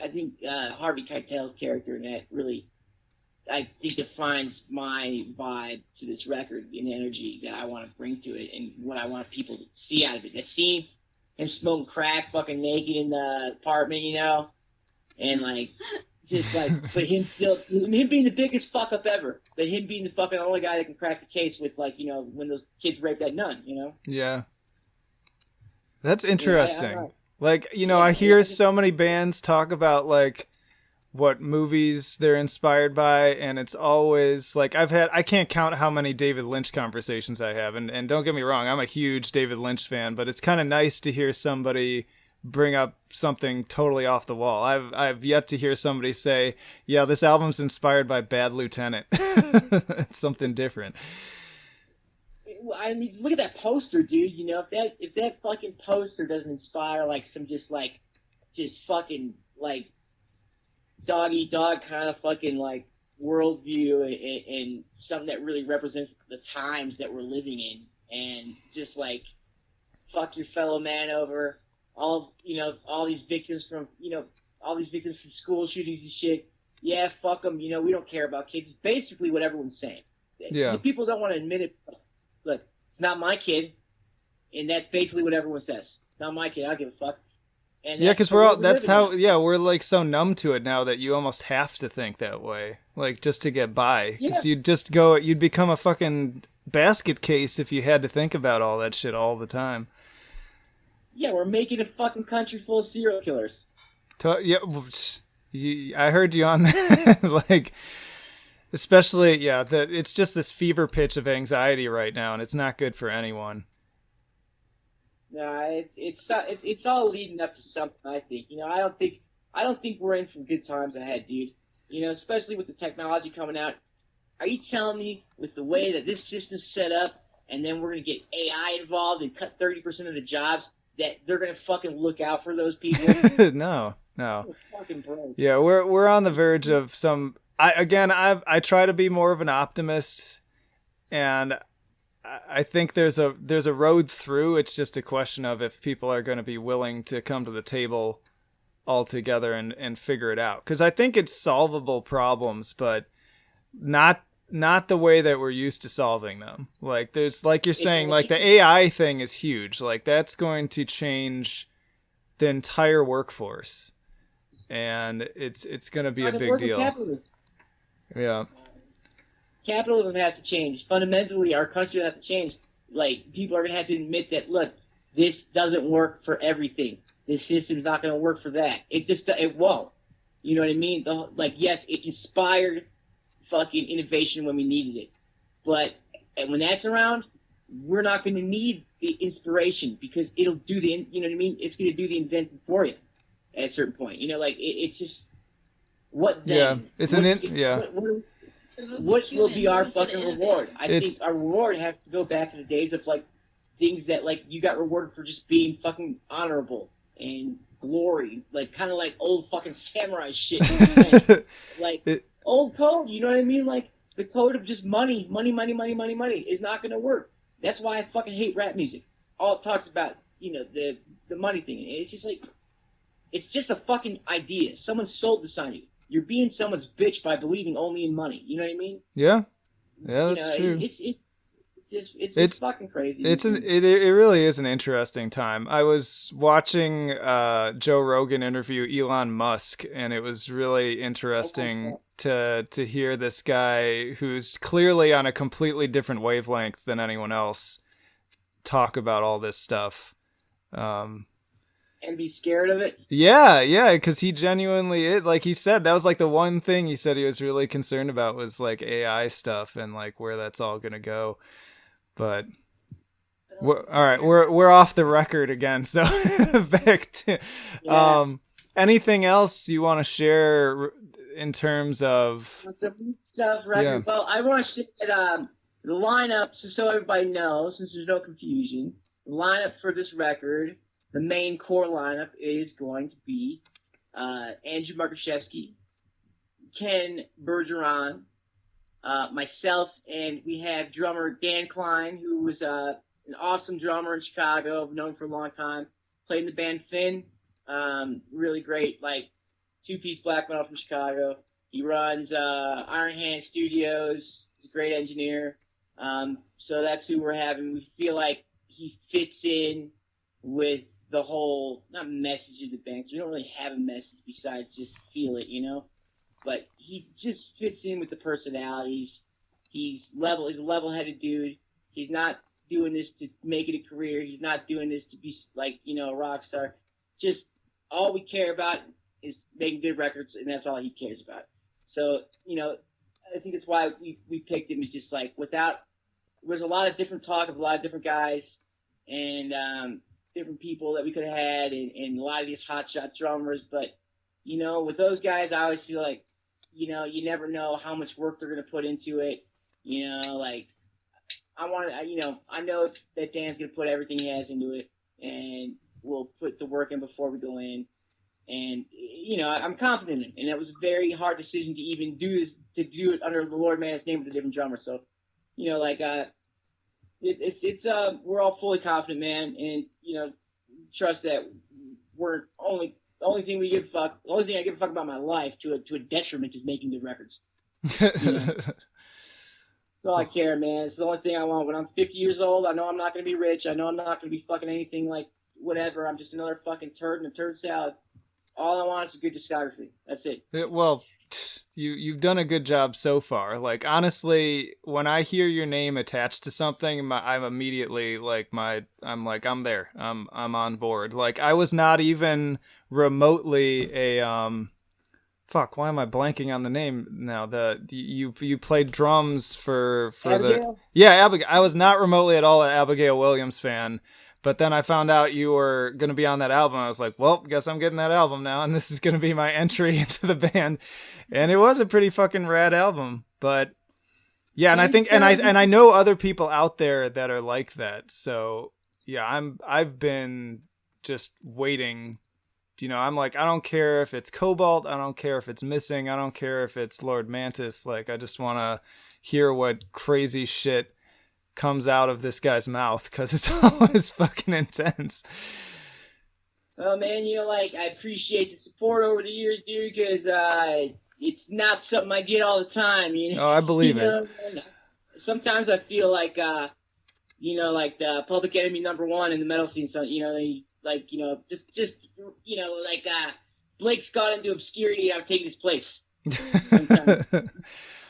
I think Harvey Keitel's character in that really, I think, defines my vibe to this record and energy that I want to bring to it and what I want people to see out of it. The scene, him smoking crack, fucking naked in the apartment, you know, and like, just like, but him being the biggest fuck up ever, but him being the fucking only guy that can crack the case with, like, you know, when those kids raped that nun, you know? Yeah. That's interesting. Yeah, like, you know, I hear so many bands talk about like what movies they're inspired by, and it's always like I can't count how many David Lynch conversations I have, and don't get me wrong, I'm a huge David Lynch fan, but it's kind of nice to hear somebody bring up something totally off the wall. I've yet to hear somebody say, yeah, this album's inspired by Bad Lieutenant. It's something different. I mean, look at that poster, dude. You know, if that fucking poster doesn't inspire like some just fucking like dog eat dog kind of fucking like worldview and something that really represents the times that we're living in, and just like fuck your fellow man over, all these victims from school shootings and shit. Yeah, fuck them. You know, we don't care about kids. It's basically what everyone's saying. Yeah. People don't want to admit it. Look, it's not my kid, and that's basically what everyone says. Not my kid. I don't give a fuck. And yeah, because we're like so numb to it now that you almost have to think that way, like just to get by. Because you'd become a fucking basket case if you had to think about all that shit all the time. Yeah, we're making a fucking country full of serial killers. I heard you on that. Like, especially, it's just this fever pitch of anxiety right now, and it's not good for anyone. No, it's all leading up to something. I think. You know, I don't think we're in for good times ahead, dude. You know, especially with the technology coming out. Are you telling me with the way that this system's set up, and then we're gonna get AI involved and cut 30% of the jobs, that they're gonna fucking look out for those people? No. Fucking broke. Yeah, we're on the verge of some. I try to be more of an optimist, and I think there's a road through. It's just a question of if people are going to be willing to come to the table all together and figure it out. Because I think it's solvable problems, but not the way that we're used to solving them. Like there's, like you're saying, like the AI thing is huge. Like that's going to change the entire workforce, and it's going to be a big deal. Yeah. Capitalism has to change. Fundamentally, our country has to change. Like, people are going to have to admit that, look, this doesn't work for everything. This system's not going to work for that. It won't. You know what I mean? Yes, it inspired fucking innovation when we needed it. But when that's around, we're not going to need the inspiration because it'll do you know what I mean? It's going to do the inventing for you at a certain point. You know, like, it's just, what then? Yeah, What will be our fucking reward? I think our reward has to go back to the days of, like, things that, like, you got rewarded for just being fucking honorable and glory. Like, kind of like old fucking samurai shit in a sense. Like, old code, you know what I mean? Like, the code of just money is not going to work. That's why I fucking hate rap music. All it talks about, you know, the money thing. It's just like, it's just a fucking idea. Someone sold this on you. You're being someone's bitch by believing only in money. You know what I mean? Yeah, that's true. It's fucking crazy. It really is an interesting time. I was watching Joe Rogan interview Elon Musk, and it was really interesting to hear this guy who's clearly on a completely different wavelength than anyone else talk about all this stuff. and be scared of it. Yeah, because he genuinely, like he said, that was like the one thing he said he was really concerned about was like AI stuff and like where that's all gonna go. But all right, we're off the record again. So back to anything else you want to share in terms of the stuff record? Yeah. Well, I want to share that the lineup, so everybody knows, since there's no confusion. The lineup for this record, the main core lineup, is going to be Andrew Markuszewski, Ken Bergeron, myself, and we have drummer Dan Klein, who was an awesome drummer in Chicago. I've known for a long time. Played in the band Finn. Really great, like, two-piece black metal from Chicago. He runs Iron Hand Studios. He's a great engineer. So that's who we're having. We feel like he fits in with the whole, not message of the band, 'cause we don't really have a message besides just feel it, you know? But he just fits in with the personalities. He's a level-headed dude. He's not doing this to make it a career. He's not doing this to be, like, you know, a rock star. Just all we care about is making good records, and that's all he cares about. So, you know, I think that's why we picked him. It's just like, there's a lot of different talk of a lot of different guys and different people that we could have had and a lot of these hotshot drummers. But, you know, with those guys, I always feel like, you know, you never know how much work they're going to put into it. You know, like, I know that Dan's going to put everything he has into it, and we'll put the work in before we go in. And, you know, I'm confident in it. And it was a very hard decision to even do this, to do it under the Lord Mantis name with a different drummer. So, you know, like, we're all fully confident, man. And, you know, trust that the only thing I give a fuck about my life to a detriment is making good records. You know? That's all I care, man. It's the only thing I want. When I'm 50 years old, I know I'm not going to be rich. I know I'm not going to be fucking anything like whatever. I'm just another fucking turd in a turd salad. All I want is a good discography. That's it. Well, you've done a good job so far. Like, honestly, when I hear your name attached to something, I'm immediately like, I'm there. I'm on board. Like, I was not even remotely a fuck, why am I blanking on the name now? You played drums for Abigail? Abigail. I was not remotely at all an Abigail Williams fan, but then I found out you were going to be on that album. I was like, well, guess I'm getting that album now, and this is going to be my entry into the band. And it was a pretty fucking rad album. But yeah, and I think and I know other people out there that are like that. So yeah, I've been just waiting. You know, I'm like, I don't care if it's Cobalt, I don't care if it's Missing, I don't care if it's Lord Mantis. Like, I just want to hear what crazy shit comes out of this guy's mouth, because it's always fucking intense. Oh, man, you know, like, I appreciate the support over the years, dude, because it's not something I get all the time, you know? Oh, I believe it. Sometimes I feel like, you know, like the Public Enemy #1 in the metal scene, so, you know, like, you know, just you know, like, Blake's got into obscurity and I've taken his place.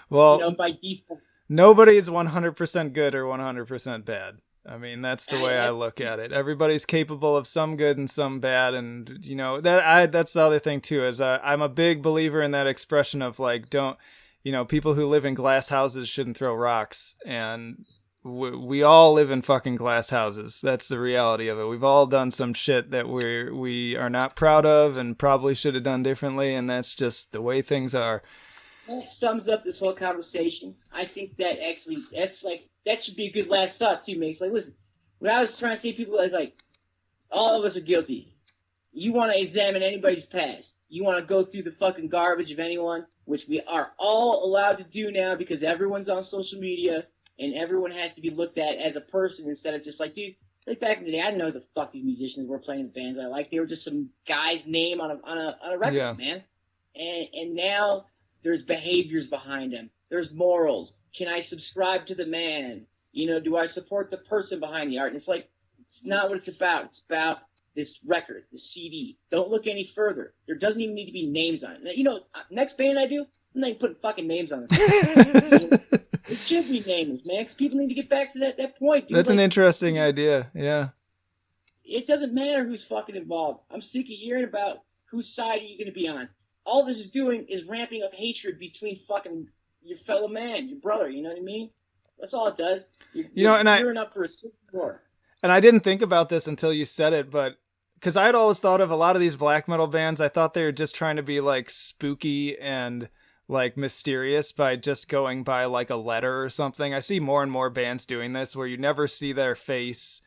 Well, you know, by default. Nobody's 100% good or 100% bad. I mean, that's the way I look at it. Everybody's capable of some good and some bad, and you know that's the other thing too. Is I'm a big believer in that expression of like, don't, you know, people who live in glass houses shouldn't throw rocks, and we all live in fucking glass houses. That's the reality of it. We've all done some shit that we are not proud of and probably should have done differently, and that's just the way things are. That sums up this whole conversation. I think that actually, that should be a good last thought too, man. It's like, listen, what I was trying to say to people is like, all of us are guilty. You want to examine anybody's past. You want to go through the fucking garbage of anyone, which we are all allowed to do now because everyone's on social media and everyone has to be looked at as a person instead of just like, dude, like back in the day, I didn't know who the fuck these musicians were playing in the bands I like. They were just some guy's name on a record, man. And now there's behaviors behind them. There's morals. Can I subscribe to the man? You know, do I support the person behind the art? And it's like, it's not what it's about. It's about this record, the CD. Don't look any further. There doesn't even need to be names on it. You know, next band I do, I'm not even putting fucking names on it. It should be names, man, because people need to get back to that point, dude. That's like, an interesting idea, yeah. it doesn't matter who's fucking involved. I'm sick of hearing about whose side are you going to be on. All this is doing is ramping up hatred between fucking your fellow man, your brother. You know what I mean? That's all it does. You're gearing up for a civil war. And I didn't think about this until you said it, but because I'd always thought of a lot of these black metal bands, I thought they were just trying to be like spooky and like mysterious by just going by like a letter or something. I see more and more bands doing this where you never see their face,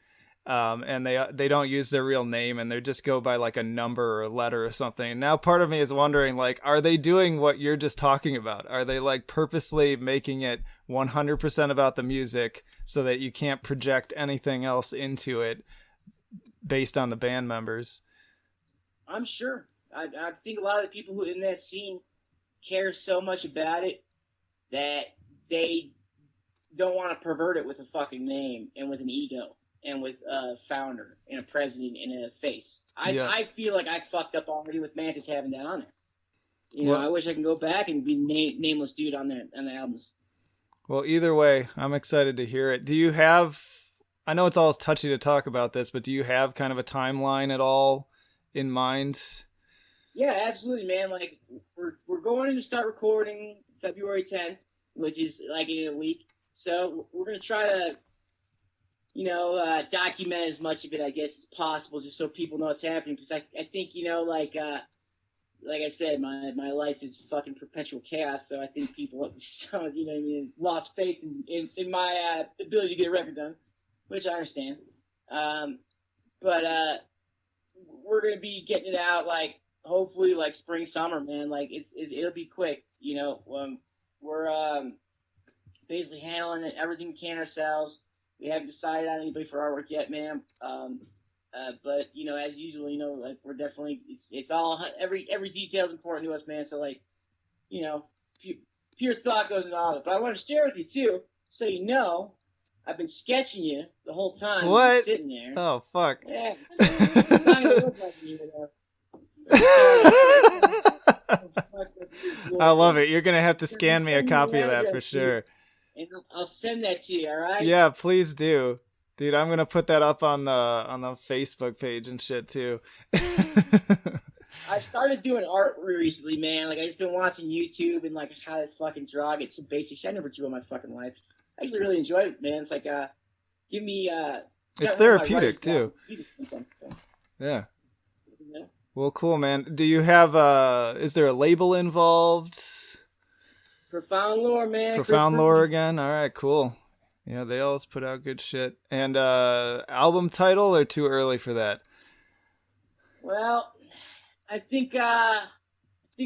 and they don't use their real name, and they just go by like a number or a letter or something. And now part of me is wondering, like, are they doing what you're just talking about? Are they like purposely making it 100% about the music so that you can't project anything else into it based on the band members? I'm sure. I think a lot of the people who in that scene care so much about it that they don't want to pervert it with a fucking name and with an ego and with a founder and a president and a face. I feel like I fucked up already with Mantis having that on there. You know, I wish I could go back and be nameless dude on the albums. Well, either way, I'm excited to hear it. Do you have, I know it's always touchy to talk about this, but do you have kind of a timeline at all in mind? Yeah, absolutely, man. Like, we're going to start recording February 10th, which is like in a week. So we're going to try to, you know, document as much of it, I guess, as possible, just so people know what's happening. Because I think, you know, like I said, my life is fucking perpetual chaos. So I think people, you know what I mean, lost faith in my ability to get a record done, which I understand. But we're going to be getting it out, like, hopefully, like, spring, summer, man. Like, it'll be quick, you know. We're basically handling everything we can ourselves. We haven't decided on anybody for artwork yet, man. But, you know, as usual, you know, like, we're definitely, it's all, every detail is important to us, man. So, like, you know, pure thought goes into all of it. But I want to share with you, too, so you know, I've been sketching you the whole time. What? Sitting there. Oh, fuck. Yeah. It's not going to look like you, I love it. You're going to have to scan me a copy of that for sure. And I'll send that to you, all right? Yeah, please do. Dude, I'm going to put that up on the Facebook page and shit too. I started doing art recently, man. Like, I just been watching YouTube and, like, how to fucking draw, get some basic shit. I never drew in my fucking life. I actually really enjoyed it, man. It's like, give me, it's therapeutic too. Yeah. Well, cool, man. Do you have is there a label involved? Profound Lore, man. Profound Lore again? All right, cool. Yeah, they always put out good shit. And album title or too early for that? Well, I think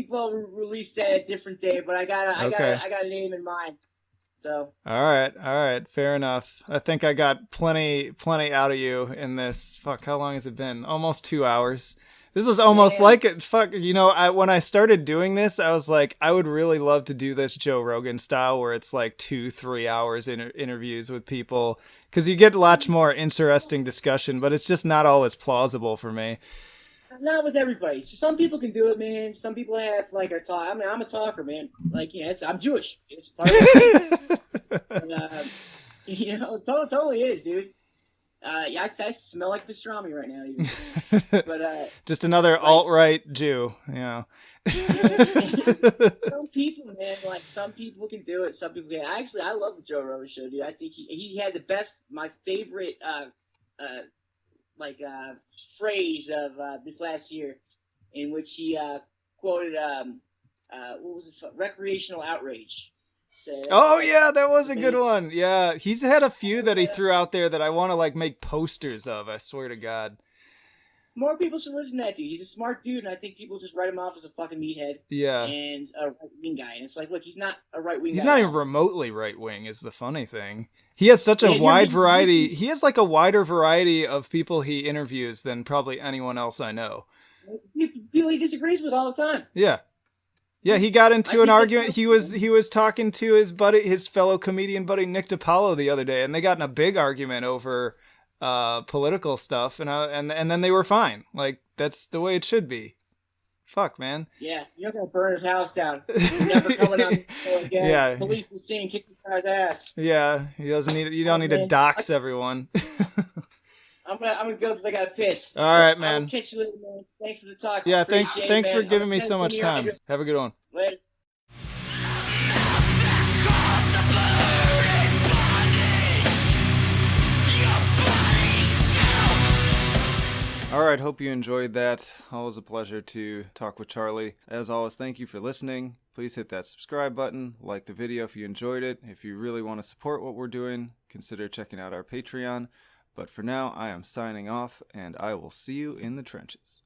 we'll release that a different day, but I got a name in mind. So. All right, fair enough. I think I got plenty out of you in this. Fuck, how long has it been? Almost 2 hours. This was almost like it. Fuck, you know, when I started doing this, I was like, I would really love to do this Joe Rogan style, where it's like 2-3 hours interviews with people, because you get a lot more interesting discussion, but it's just not always plausible for me. Not with everybody. Some people can do it, man. Some people have like a talk. I mean, I'm a talker, man. Like, you know, I'm Jewish. It's part of it. And, you know, it totally is, dude. Yeah, I smell like pastrami right now, even. But just another like, alt-right Jew, you know. Some people, man, like, some people can do it. Some people can. Actually, I love the Joe Rogan show, dude. I think he had the best, my favorite, phrase of this last year, in which he quoted what was it? Recreational outrage. So, oh yeah, that was a good one. Yeah, he's had a few that he threw out there that I want to like make posters of. I swear to God. More people should listen to that dude. He's a smart dude, and I think people just write him off as a fucking meathead. Yeah. And a right-wing guy. And it's like, look, he's not a right-wing guy. He's not even remotely right-wing, is the funny thing. He has such a wide variety. He has like a wider variety of people he interviews than probably anyone else I know. People he disagrees with all the time. Yeah. Yeah, he got into an argument. He was talking to his fellow comedian buddy Nick DiPaolo the other day, and they got in a big argument over political stuff, and then they were fine. Like, that's the way it should be. Fuck, man. Yeah, you're not gonna burn his house down. You're never coming on the show again. Yeah. Police will see and kick the guy's ass. Yeah, he doesn't need. You don't need to dox everyone. I'm gonna go because I gotta piss. All right, I man. will catch you later, man. Thanks for the talk. Yeah, Appreciate it, thanks for man. giving me so much time. Have a good one. Later. Alright, hope you enjoyed that. Always a pleasure to talk with Charlie. As always, thank you for listening. Please hit that subscribe button, like the video if you enjoyed it. If you really want to support what we're doing, consider checking out our Patreon. But for now, I am signing off, and I will see you in the trenches.